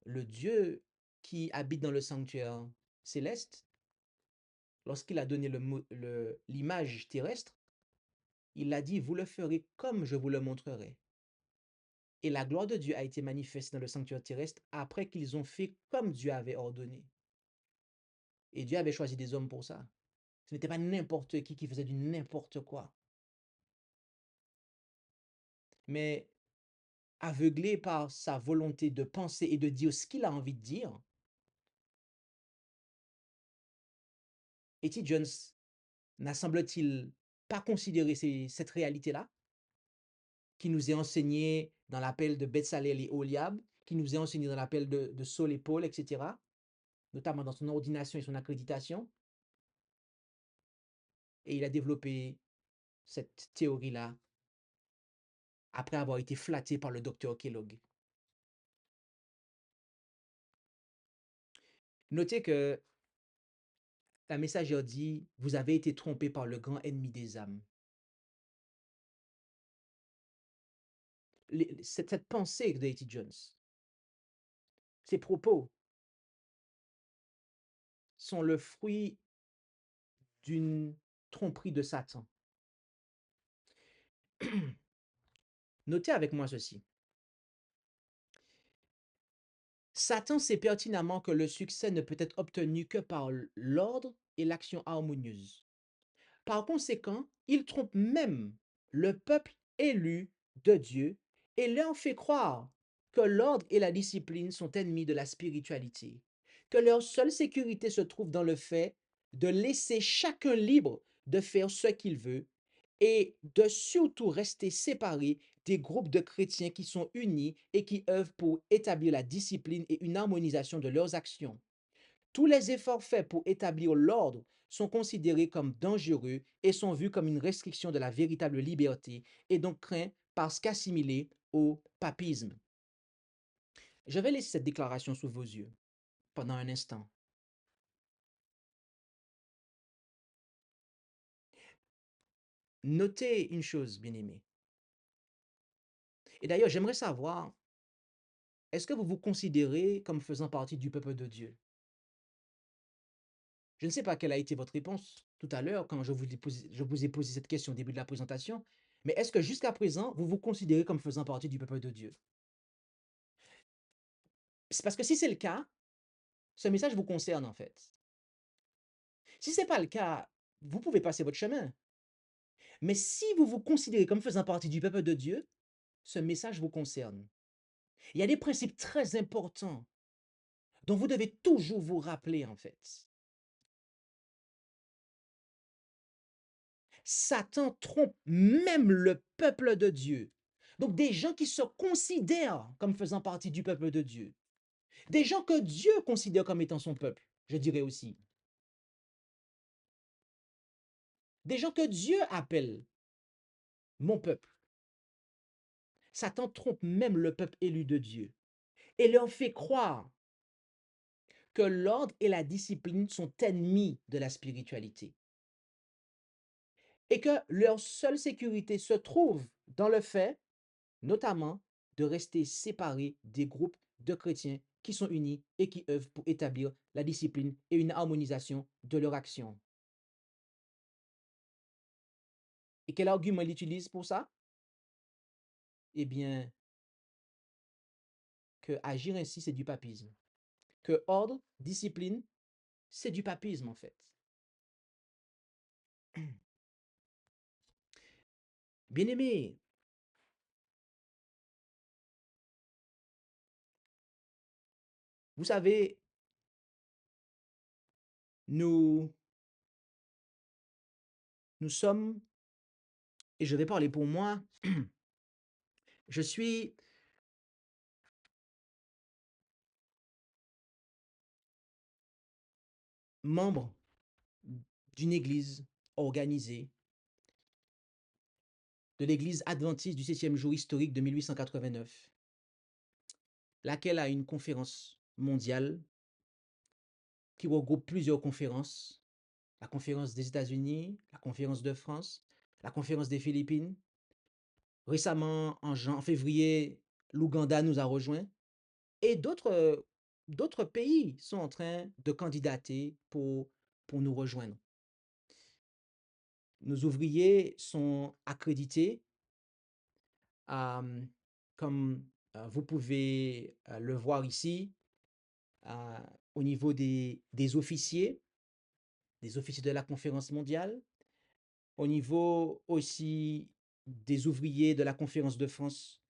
Le Dieu qui habite dans le sanctuaire céleste, lorsqu'il a donné l'image terrestre, il a dit, vous le ferez comme je vous le montrerai. Et la gloire de Dieu a été manifestée dans le sanctuaire terrestre après qu'ils ont fait comme Dieu avait ordonné. Et Dieu avait choisi des hommes pour ça. Ce n'était pas n'importe qui faisait du n'importe quoi. Mais aveuglé par sa volonté de penser et de dire ce qu'il a envie de dire, E.T. Jones n'a semble-t-il pas considéré cette réalité-là, qui nous est enseignée dans l'appel de Bezalel et Oliab, qui nous est enseignée dans l'appel de Saul et Paul, etc., notamment dans son ordination et son accréditation. Et il a développé cette théorie-là après avoir été flatté par le docteur Kellogg. Notez que la messagère dit, vous avez été trompé par le grand ennemi des âmes. Cette pensée de A.T. Jones, ces propos sont le fruit d'une tromperie de Satan. Notez avec moi ceci. Satan sait pertinemment que le succès ne peut être obtenu que par l'ordre et l'action harmonieuse. Par conséquent, il trompe même le peuple élu de Dieu et leur fait croire que l'ordre et la discipline sont ennemis de la spiritualité, que leur seule sécurité se trouve dans le fait de laisser chacun libre de faire ce qu'il veut et de surtout rester séparés des groupes de chrétiens qui sont unis et qui œuvrent pour établir la discipline et une harmonisation de leurs actions. Tous les efforts faits pour établir l'ordre sont considérés comme dangereux et sont vus comme une restriction de la véritable liberté et donc craints parce qu'assimilés au papisme. Je vais laisser cette déclaration sous vos yeux pendant un instant. Notez une chose, bien-aimés. Et d'ailleurs, j'aimerais savoir, est-ce que vous vous considérez comme faisant partie du peuple de Dieu? Je ne sais pas quelle a été votre réponse tout à l'heure quand je vous ai posé cette question au début de la présentation, mais est-ce que jusqu'à présent, vous vous considérez comme faisant partie du peuple de Dieu? C'est parce que si c'est le cas, ce message vous concerne en fait. Si ce n'est pas le cas, vous pouvez passer votre chemin. Mais si vous vous considérez comme faisant partie du peuple de Dieu, ce message vous concerne. Il y a des principes très importants dont vous devez toujours vous rappeler, en fait. Satan trompe même le peuple de Dieu. Donc des gens qui se considèrent comme faisant partie du peuple de Dieu. Des gens que Dieu considère comme étant son peuple, je dirais aussi. Des gens que Dieu appelle mon peuple. Satan trompe même le peuple élu de Dieu et leur fait croire que l'ordre et la discipline sont ennemis de la spiritualité et que leur seule sécurité se trouve dans le fait, notamment, de rester séparés des groupes de chrétiens qui sont unis et qui œuvrent pour établir la discipline et une harmonisation de leur action. Et quel argument il utilise pour ça? Eh bien, que agir ainsi, c'est du papisme. Que ordre, discipline, c'est du papisme en fait. Bien-aimés, vous savez, nous, nous sommes, et je vais parler pour moi, je suis membre d'une église organisée, de l'église adventiste du 7e jour historique de 1889, laquelle a une conférence mondiale qui regroupe plusieurs conférences, la conférence des États-Unis, la conférence de France, la conférence des Philippines. Récemment, en février, l'Ouganda nous a rejoints et d'autres pays sont en train de candidater pour nous rejoindre. Nos ouvriers sont accrédités, comme vous pouvez le voir ici, au niveau des officiers de la conférence mondiale, au niveau aussi des ouvriers de la conférence de France.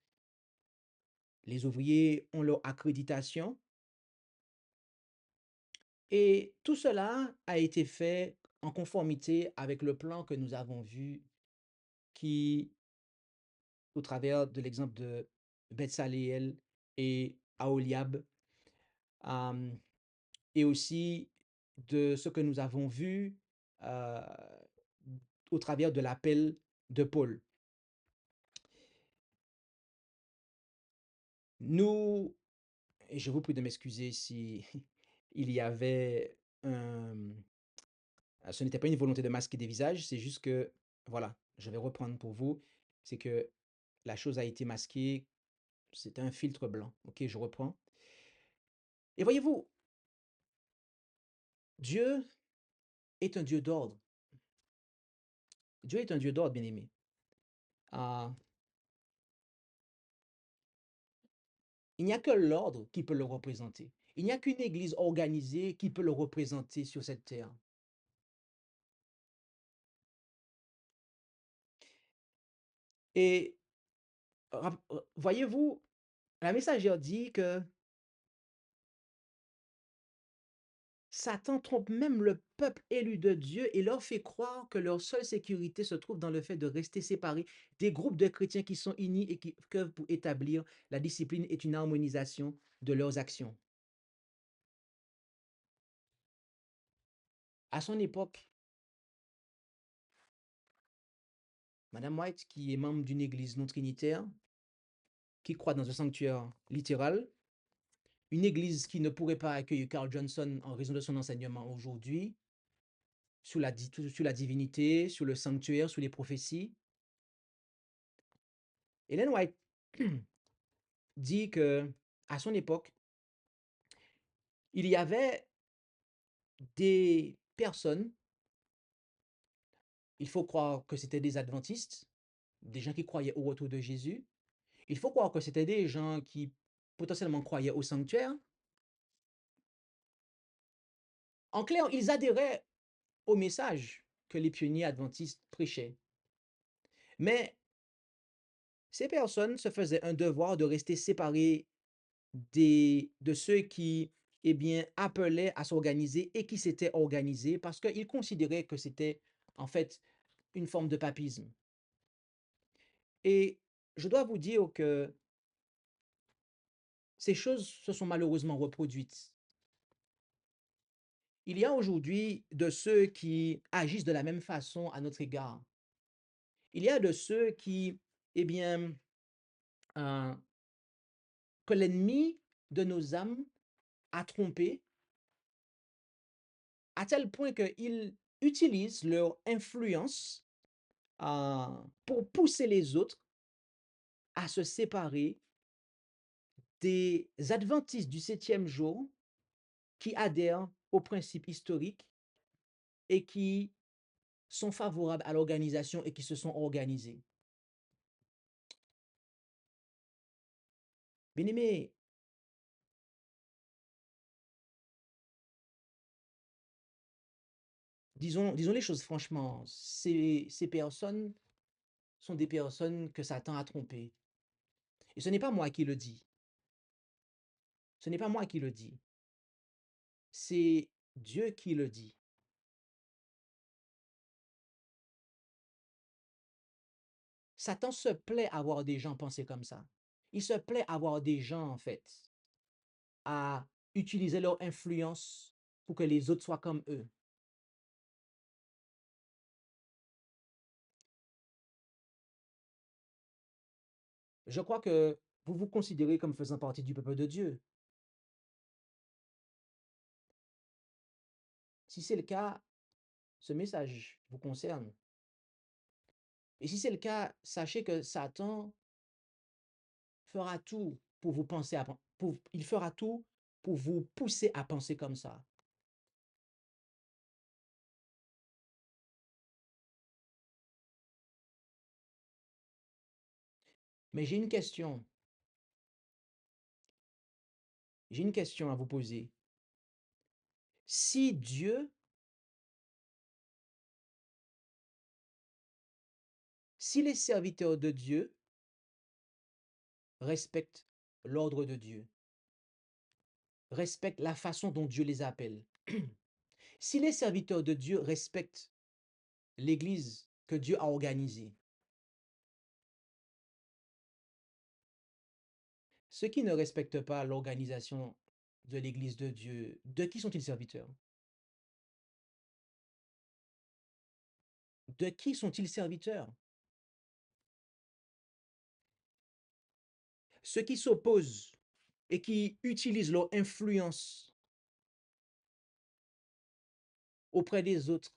Les ouvriers ont leur accréditation et tout cela a été fait en conformité avec le plan que nous avons vu qui, au travers de l'exemple de Betsaleel et Aholiab, euh, et aussi de ce que nous avons vu euh, au travers de l'appel de Paul. Nous, et je vous prie de m'excuser si il y avait ce n'était pas une volonté de masquer des visages, c'est juste que, voilà, je vais reprendre pour vous, c'est que la chose a été masquée, c'était un filtre blanc. Ok, je reprends. Et voyez-vous, Dieu est un Dieu d'ordre. Dieu est un Dieu d'ordre, bien-aimé. Ah, il n'y a que l'ordre qui peut le représenter. Il n'y a qu'une église organisée qui peut le représenter sur cette terre. Et voyez-vous, la messagère dit que Satan trompe même le peuple élu de Dieu et leur fait croire que leur seule sécurité se trouve dans le fait de rester séparés des groupes de chrétiens qui sont unis et qui œuvrent pour établir la discipline et une harmonisation de leurs actions. À son époque, Madame White, qui est membre d'une église non trinitaire, qui croit dans un sanctuaire littéral, une église qui ne pourrait pas accueillir Carl Johnson en raison de son enseignement aujourd'hui, sur la divinité, sur le sanctuaire, sur les prophéties. Ellen White dit que à son époque, il y avait des personnes, il faut croire que c'était des adventistes, des gens qui croyaient au retour de Jésus. Il faut croire que c'était des gens qui potentiellement croyaient au sanctuaire. En clair, ils adhéraient au message que les pionniers adventistes prêchaient. Mais ces personnes se faisaient un devoir de rester séparées de ceux qui, eh bien, appelaient à s'organiser et qui s'étaient organisés parce qu'ils considéraient que c'était en fait une forme de papisme. Et je dois vous dire que ces choses se sont malheureusement reproduites. Il y a aujourd'hui de ceux qui agissent de la même façon à notre égard. Il y a de ceux qui, eh bien, euh, que l'ennemi de nos âmes a trompé à tel point qu'ils utilisent leur influence pour pousser les autres à se séparer des adventistes du septième jour qui adhèrent aux principes historiques et qui sont favorables à l'organisation et qui se sont organisés. Bien-aimés, disons les choses franchement, ces personnes sont des personnes que Satan a trompées. Et ce n'est pas moi qui le dis. Ce n'est pas moi qui le dis. C'est Dieu qui le dit. Satan se plaît à voir des gens penser comme ça. Il se plaît à voir des gens, en fait, à utiliser leur influence pour que les autres soient comme eux. Je crois que vous vous considérez comme faisant partie du peuple de Dieu. Si c'est le cas, ce message vous concerne. Et si c'est le cas, sachez que Satan fera tout pour vous penser il fera tout pour vous pousser à penser comme ça. Mais j'ai une question. J'ai une question à vous poser. Si Dieu, si les serviteurs de Dieu respectent l'ordre de Dieu, respectent la façon dont Dieu les appelle, si les serviteurs de Dieu respectent l'Église que Dieu a organisée, ceux qui ne respectent pas l'organisation de l'Église de Dieu, de qui sont-ils serviteurs? De qui sont-ils serviteurs? Ceux qui s'opposent et qui utilisent leur influence auprès des autres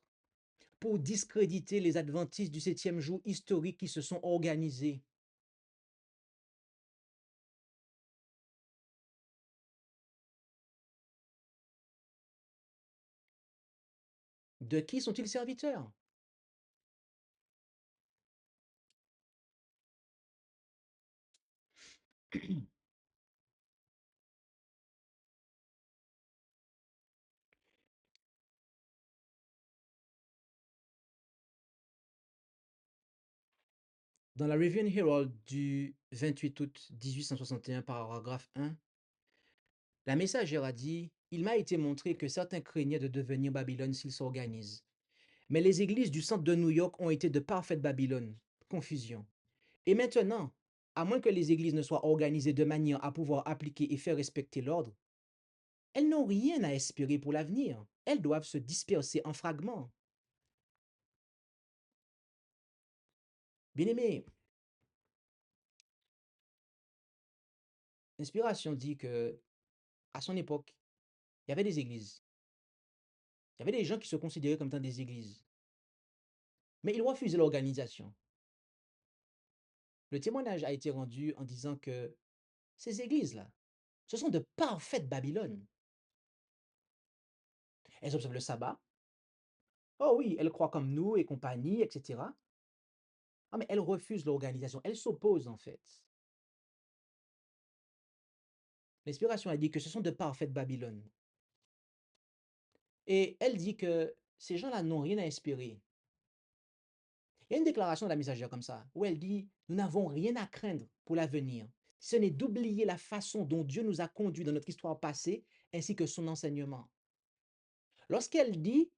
pour discréditer les adventistes du septième jour historiques qui se sont organisés. De qui sont-ils serviteurs? Dans la Review and Herald du 28 août 1861, paragraphe 1, la messagère a dit: Il m'a été montré que certains craignaient de devenir Babylone s'ils s'organisent. Mais les églises du centre de New York ont été de parfaites Babylone. Confusion. Et maintenant, à moins que les églises ne soient organisées de manière à pouvoir appliquer et faire respecter l'ordre, elles n'ont rien à espérer pour l'avenir. Elles doivent se disperser en fragments. Bien-aimés, l'inspiration dit que à son époque, il y avait des églises. Il y avait des gens qui se considéraient comme étant des églises. Mais ils refusaient l'organisation. Le témoignage a été rendu en disant que ces églises-là, ce sont de parfaites Babylone. Elles observent le sabbat. Oh oui, elles croient comme nous et compagnie, etc. Ah, mais elles refusent l'organisation. Elles s'opposent en fait. L'inspiration a dit que ce sont de parfaites Babylone. Et elle dit que ces gens-là n'ont rien à espérer. Il y a une déclaration de la messagère comme ça, où elle dit: Nous n'avons rien à craindre pour l'avenir. ce n'est d'oublier la façon dont Dieu nous a conduits dans notre histoire passée, ainsi que son enseignement. Lorsqu'elle dit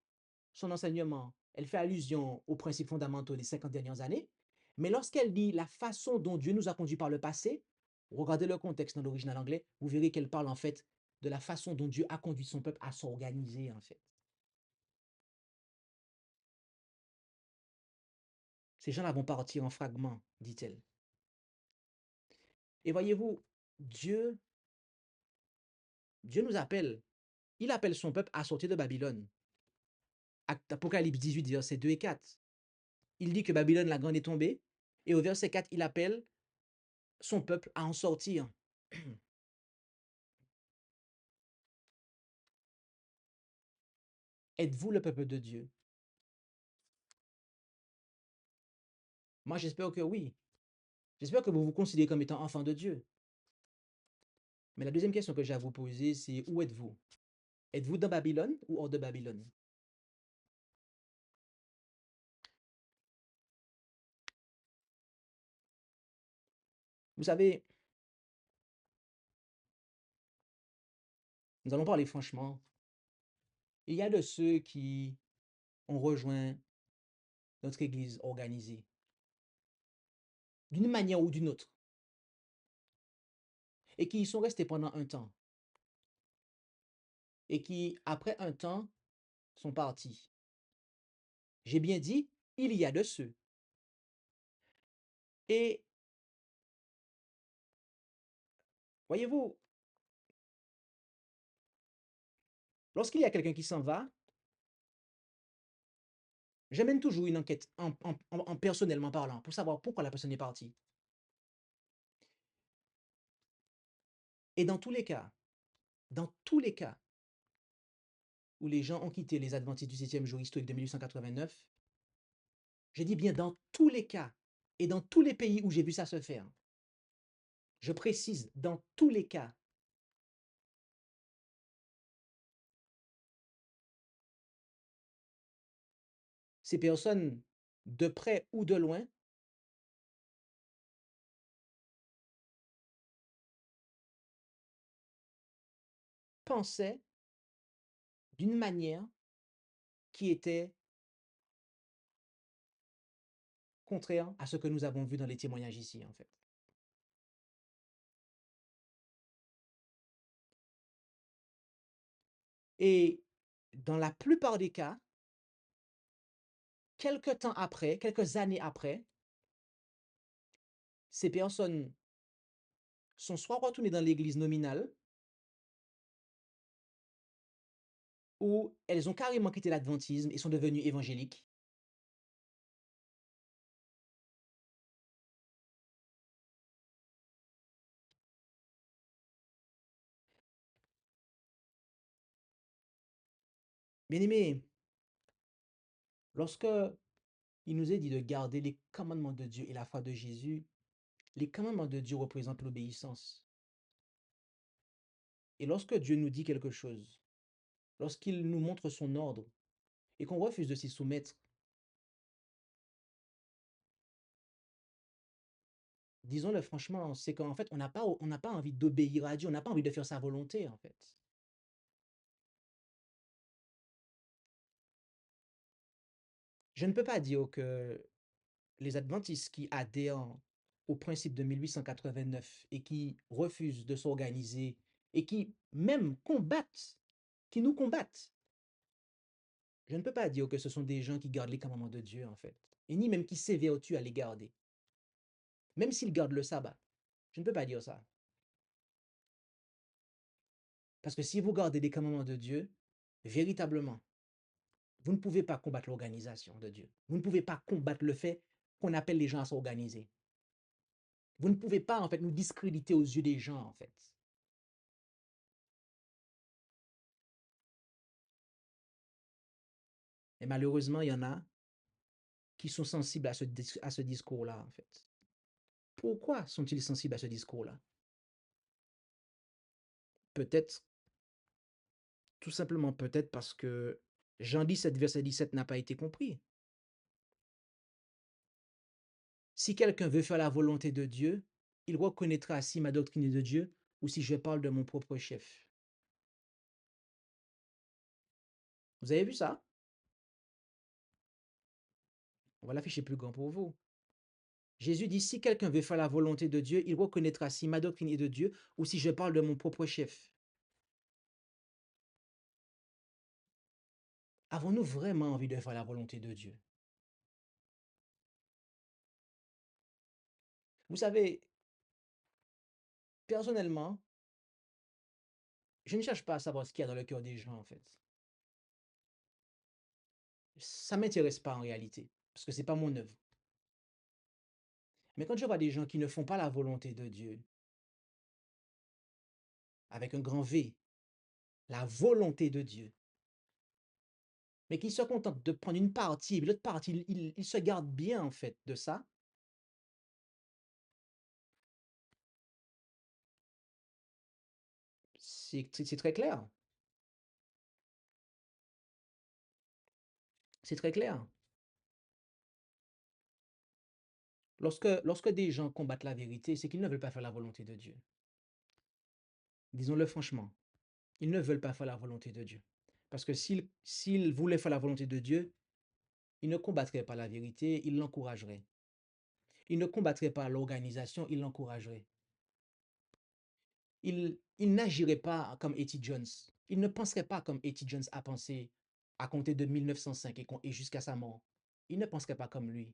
son enseignement, elle fait allusion aux principes fondamentaux des 50 dernières années, mais lorsqu'elle dit la façon dont Dieu nous a conduits par le passé, regardez le contexte dans l'original anglais, vous verrez qu'elle parle en fait de la façon dont Dieu a conduit son peuple à s'organiser en fait. Ces gens-là vont partir en fragments, dit-elle. Et voyez-vous, Dieu, Dieu nous appelle, il appelle son peuple à sortir de Babylone. Apocalypse 18, versets 2 et 4. Il dit que Babylone la grande est tombée, et au verset 4, il appelle son peuple à en sortir. Êtes-vous le peuple de Dieu? Moi, j'espère que oui. J'espère que vous vous considérez comme étant enfant de Dieu. Mais la deuxième question que j'ai à vous poser, c'est où êtes-vous? Êtes-vous dans Babylone ou hors de Babylone? Vous savez, nous allons parler franchement. Il y a de ceux qui ont rejoint notre église organisée, d'une manière ou d'une autre, et qui y sont restés pendant un temps, et qui, après un temps, sont partis. J'ai bien dit, il y a de ceux. Et voyez-vous, lorsqu'il y a quelqu'un qui s'en va, j'amène toujours une enquête en personnellement parlant pour savoir pourquoi la personne est partie. Et dans tous les cas où les gens ont quitté les Adventistes du 7e jour historique de 1889, je dis bien dans tous les cas et dans tous les pays où j'ai vu ça se faire, je précise, dans tous les cas, ces personnes, de près ou de loin, pensaient d'une manière qui était contraire à ce que nous avons vu dans les témoignages ici, en fait. Et dans la plupart des cas, quelques temps après, quelques années après, ces personnes sont soit retournées dans l'église nominale, ou elles ont carrément quitté l'adventisme et sont devenues évangéliques. Bien-aimés, lorsque il nous est dit de garder les commandements de Dieu et la foi de Jésus, les commandements de Dieu représentent l'obéissance. Et lorsque Dieu nous dit quelque chose, lorsqu'il nous montre son ordre et qu'on refuse de s'y soumettre, disons-le franchement, c'est qu'en fait, on n'a pas envie d'obéir à Dieu, on n'a pas envie de faire sa volonté, en fait. Je ne peux pas dire que les adventistes qui adhèrent au principe de 1889 et qui refusent de s'organiser et qui même combattent, qui nous combattent, je ne peux pas dire que ce sont des gens qui gardent les commandements de Dieu, en fait, et ni même qui s'évertuent à les garder, même s'ils gardent le sabbat. Je ne peux pas dire ça. Parce que si vous gardez les commandements de Dieu, véritablement, vous ne pouvez pas combattre l'organisation de Dieu. Vous ne pouvez pas combattre le fait qu'on appelle les gens à s'organiser. Vous ne pouvez pas, en fait, nous discréditer aux yeux des gens, en fait. Et malheureusement, il y en a qui sont sensibles à ce discours-là, en fait. Pourquoi sont-ils sensibles à ce discours-là? Peut-être, tout simplement peut-être parce que Jean 17, verset 17 n'a pas été compris. Si quelqu'un veut faire la volonté de Dieu, il reconnaîtra si ma doctrine est de Dieu ou si je parle de mon propre chef. Vous avez vu ça? On va l'afficher plus grand pour vous. Jésus dit, si quelqu'un veut faire la volonté de Dieu, il reconnaîtra si ma doctrine est de Dieu ou si je parle de mon propre chef. Avons-nous vraiment envie de faire la volonté de Dieu? Vous savez, personnellement, je ne cherche pas à savoir ce qu'il y a dans le cœur des gens, en fait. Ça ne m'intéresse pas en réalité, parce que ce n'est pas mon œuvre. Mais quand je vois des gens qui ne font pas la volonté de Dieu, avec un grand V, la volonté de Dieu, mais qui se contentent de prendre une partie, et l'autre partie, ils se gardent bien, en fait, de ça, c'est très clair. C'est très clair. Lorsque des gens combattent la vérité, c'est qu'ils ne veulent pas faire la volonté de Dieu. Disons-le franchement, ils ne veulent pas faire la volonté de Dieu. Parce que s'ils voulaient faire la volonté de Dieu, ils ne combattraient pas la vérité, ils l'encourageraient. Ils ne combattraient pas l'organisation, ils l'encourageraient. Ils n'agiraient pas comme Etty Jones. Ils ne penseraient pas comme Etty Jones a pensé à compter de 1905 et jusqu'à sa mort. Ils ne penseraient pas comme lui.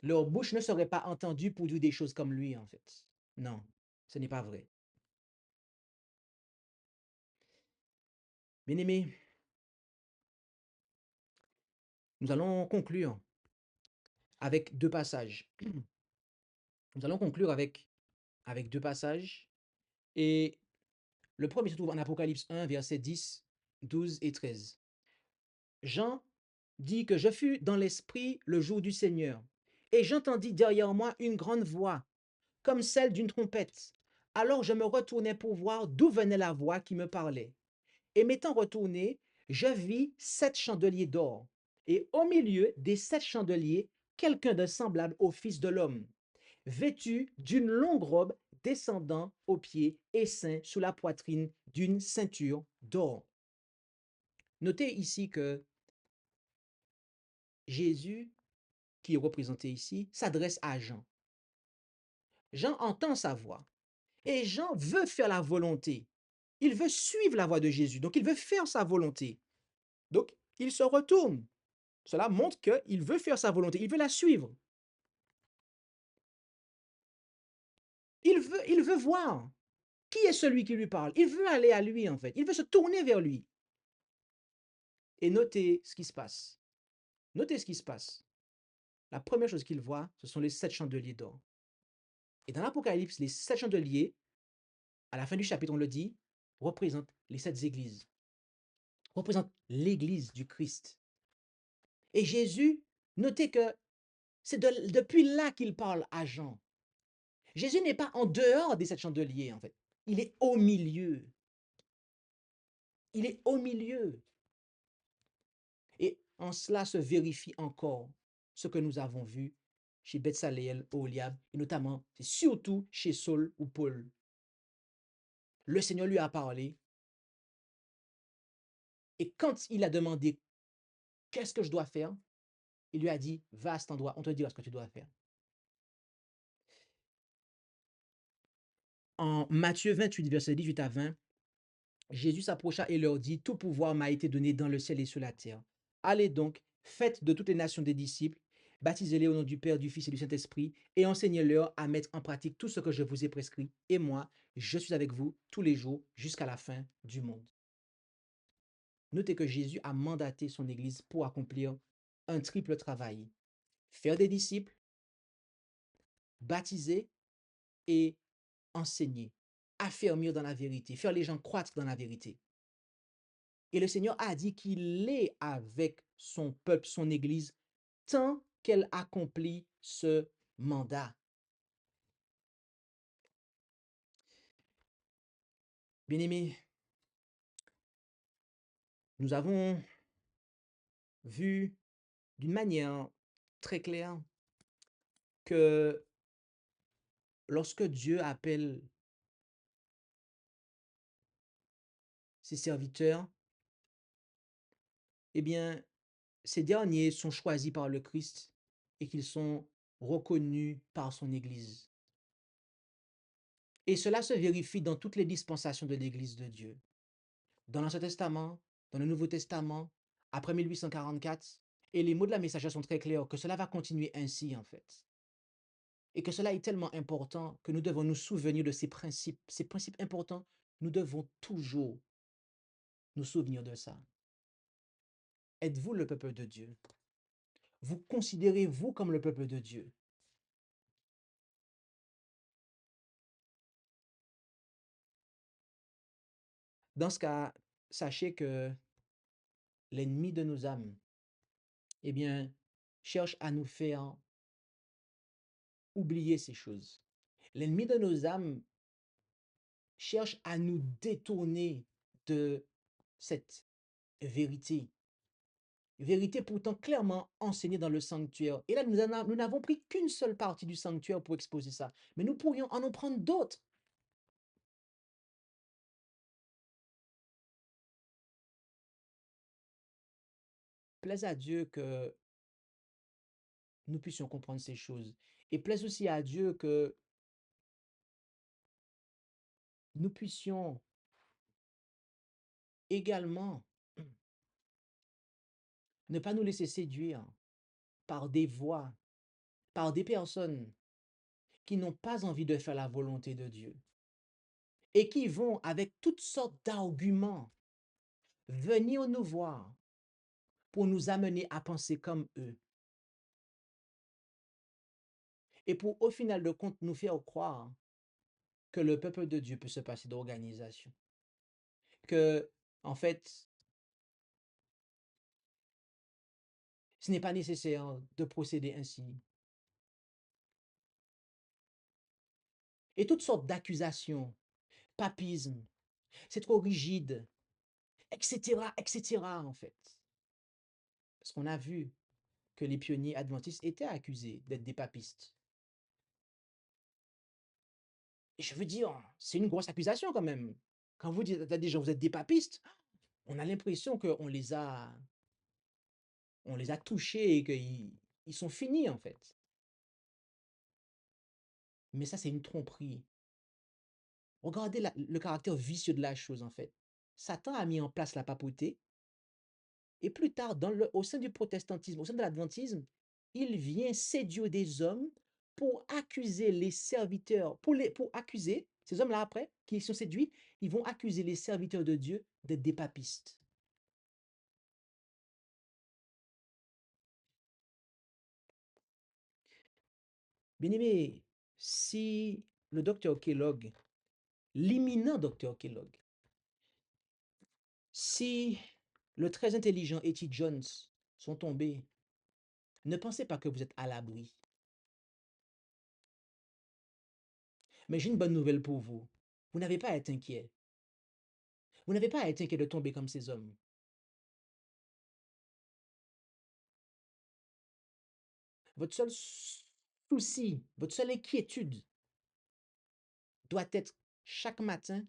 Leur bouche ne serait pas entendue pour dire des choses comme lui, en fait. Non, ce n'est pas vrai. Bien-aimés, nous allons conclure avec deux passages. Nous allons conclure avec deux passages. Et le premier se trouve en Apocalypse 1, versets 10, 12 et 13. Jean dit que je fus dans l'esprit le jour du Seigneur, et j'entendis derrière moi une grande voix, comme celle d'une trompette. Alors je me retournai pour voir d'où venait la voix qui me parlait. Et m'étant retourné, je vis 7 chandeliers d'or, et au milieu des 7 chandeliers, quelqu'un de semblable au Fils de l'homme, vêtu d'une longue robe descendant aux pieds et ceint sous la poitrine d'une ceinture d'or. Notez ici que Jésus, qui est représenté ici, s'adresse à Jean. Jean entend sa voix et Jean veut faire la volonté. Il veut suivre la voie de Jésus, donc il veut faire sa volonté. Donc il se retourne. Cela montre qu'il veut faire sa volonté, il veut la suivre. Il veut voir qui est celui qui lui parle. Il veut aller à lui, en fait. Il veut se tourner vers lui. Et notez ce qui se passe. Notez ce qui se passe. La première chose qu'il voit, ce sont les 7 chandeliers d'or. Et dans l'Apocalypse, les 7 chandeliers, à la fin du chapitre, on le dit, représentent les 7 églises, représentent l'église du Christ. Et Jésus, notez que c'est depuis là qu'il parle à Jean. Jésus n'est pas en dehors des 7 chandeliers, en fait. Il est au milieu. Il est au milieu. Et en cela se vérifie encore ce que nous avons vu chez Betsaleel, Oholiab, et notamment, c'est surtout chez Saul ou Paul. Le Seigneur lui a parlé, et quand il a demandé qu'est-ce que je dois faire, il lui a dit, va à cet endroit, on te dira ce que tu dois faire. En Matthieu 28, verset 18 à 20, Jésus s'approcha et leur dit, tout pouvoir m'a été donné dans le ciel et sur la terre. Allez donc, faites de toutes les nations des disciples, baptisez-les au nom du Père, du Fils et du Saint-Esprit, et enseignez-leur à mettre en pratique tout ce que je vous ai prescrit. Et moi, je suis avec vous tous les jours jusqu'à la fin du monde. Notez que Jésus a mandaté son Église pour accomplir un triple travail. Faire des disciples, baptiser et enseigner, affermir dans la vérité, faire les gens croître dans la vérité. Et le Seigneur a dit qu'il est avec son peuple, son Église, tant qu'elle accomplit ce mandat. Bien-aimés, nous avons vu d'une manière très claire que lorsque Dieu appelle ses serviteurs, eh bien, ces derniers sont choisis par le Christ et qu'ils sont reconnus par son Église. Et cela se vérifie dans toutes les dispensations de l'Église de Dieu. Dans l'Ancien Testament, dans le Nouveau Testament, après 1844, et les mots de la messagère sont très clairs, que cela va continuer ainsi en fait. Et que cela est tellement important que nous devons nous souvenir de ces principes importants, nous devons toujours nous souvenir de ça. Êtes-vous le peuple de Dieu? Vous considérez-vous comme le peuple de Dieu? Dans ce cas, sachez que l'ennemi de nos âmes, eh bien, cherche à nous faire oublier ces choses. L'ennemi de nos âmes cherche à nous détourner de cette vérité. Vérité pourtant clairement enseignée dans le sanctuaire. Et là, nous n'avons pris qu'une seule partie du sanctuaire pour exposer ça. Mais nous pourrions en prendre d'autres. Plaise à Dieu que nous puissions comprendre ces choses. Et plaise aussi à Dieu que nous puissions également ne pas nous laisser séduire par des voix, par des personnes qui n'ont pas envie de faire la volonté de Dieu et qui vont avec toutes sortes d'arguments venir nous voir pour nous amener à penser comme eux et pour au final de compte nous faire croire que le peuple de Dieu peut se passer d'organisation, que en fait ce n'est pas nécessaire de procéder ainsi. Et toutes sortes d'accusations, papisme, c'est trop rigide, etc., etc., en fait. Parce qu'on a vu que les pionniers adventistes étaient accusés d'être des papistes. Et je veux dire, c'est une grosse accusation quand même. Quand vous dites à des gens, vous êtes des papistes, on a l'impression on les a touchés et qu'ils sont finis en fait. Mais ça, c'est une tromperie. Regardez le caractère vicieux de la chose en fait. Satan a mis en place la papauté et plus tard, au sein du protestantisme, au sein de l'adventisme, il vient séduire des hommes pour accuser les serviteurs, pour accuser, ces hommes-là après, qui sont séduits, ils vont accuser les serviteurs de Dieu d'être des papistes. Bien-aimé, si le docteur Kellogg, l'imminent docteur Kellogg, si le très intelligent E.T. Jones sont tombés, ne pensez pas que vous êtes à l'abri. Mais j'ai une bonne nouvelle pour vous. Vous n'avez pas à être inquiet. Vous n'avez pas à être inquiet de tomber comme ces hommes. Votre seul souci, votre seule inquiétude doit être chaque matin,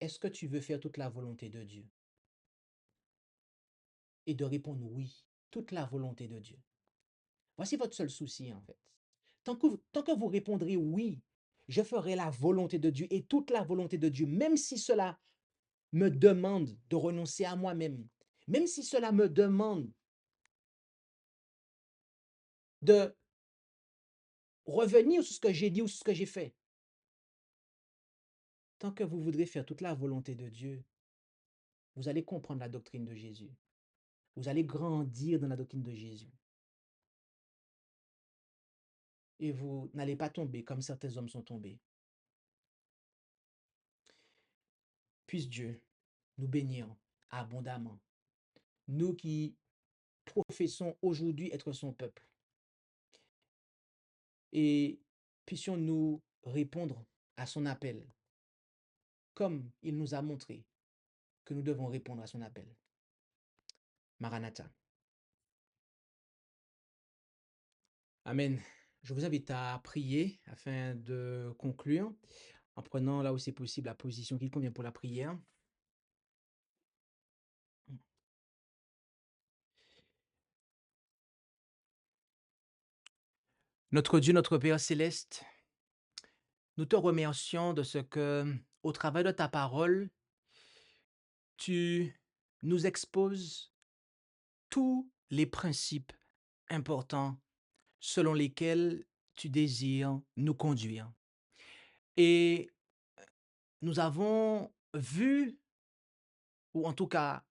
est-ce que tu veux faire toute la volonté de Dieu? Et de répondre oui, toute la volonté de Dieu. Voici votre seul souci en fait. Tant que vous répondrez oui, je ferai la volonté de Dieu et toute la volonté de Dieu, même si cela me demande de renoncer à moi-même, même si cela me demande de revenir sur ce que j'ai dit ou sur ce que j'ai fait. Tant que vous voudrez faire toute la volonté de Dieu, vous allez comprendre la doctrine de Jésus. Vous allez grandir dans la doctrine de Jésus. Et vous n'allez pas tomber comme certains hommes sont tombés. Puisse Dieu nous bénir abondamment. Nous qui professons aujourd'hui être son peuple. Et puissions-nous répondre à son appel, comme il nous a montré que nous devons répondre à son appel. Maranatha. Amen. Je vous invite à prier afin de conclure, en prenant là où c'est possible la position qui convient pour la prière. Notre Dieu, notre Père céleste, nous te remercions de ce que, au travers de ta parole, tu nous exposes tous les principes importants selon lesquels tu désires nous conduire. Et nous avons vu, ou en tout cas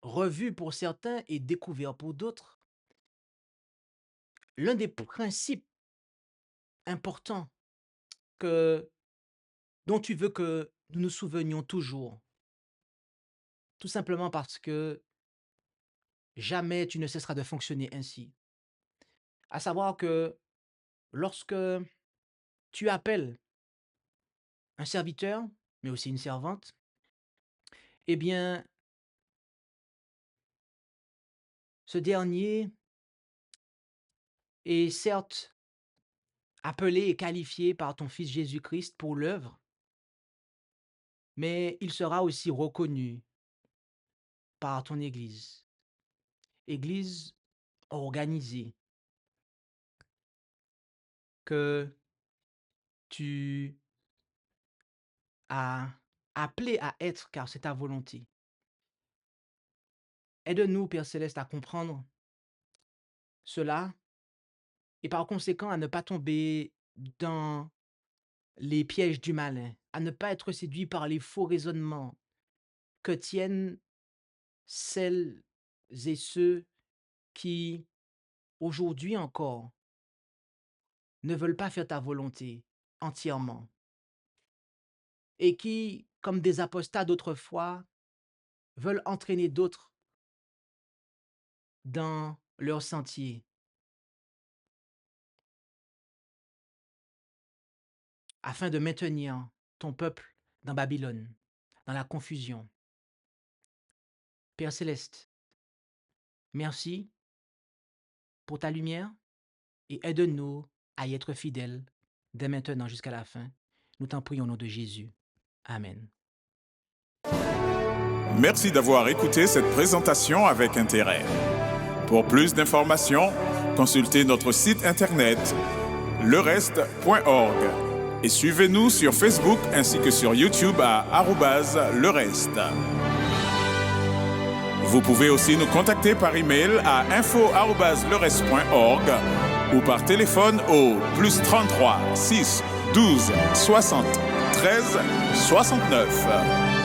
revu pour certains et découvert pour d'autres, l'un des principes importants que, dont tu veux que nous nous souvenions toujours. Tout simplement parce que jamais tu ne cesseras de fonctionner ainsi. À savoir que lorsque tu appelles un serviteur, mais aussi une servante, eh bien, ce dernier est certes appelé et qualifié par ton Fils Jésus-Christ pour l'œuvre, mais il sera aussi reconnu par ton Église. Église organisée que tu as appelé à être, car c'est ta volonté. Aide-nous, Père Céleste, à comprendre cela et par conséquent à ne pas tomber dans les pièges du malin, à ne pas être séduit par les faux raisonnements que tiennent celles et ceux qui, aujourd'hui encore, ne veulent pas faire ta volonté entièrement et qui, comme des apostats d'autrefois, veulent entraîner d'autres dans leur sentier afin de maintenir ton peuple dans Babylone, dans la confusion. Père Céleste, merci pour ta lumière et aide-nous à y être fidèles dès maintenant jusqu'à la fin. Nous t'en prions au nom de Jésus. Amen. Merci d'avoir écouté cette présentation avec intérêt. Pour plus d'informations, consultez notre site internet lereste.org et suivez-nous sur Facebook ainsi que sur YouTube à @lereste. Vous pouvez aussi nous contacter par email à info@lereste.org ou par téléphone au +33 6 12 60 13 69.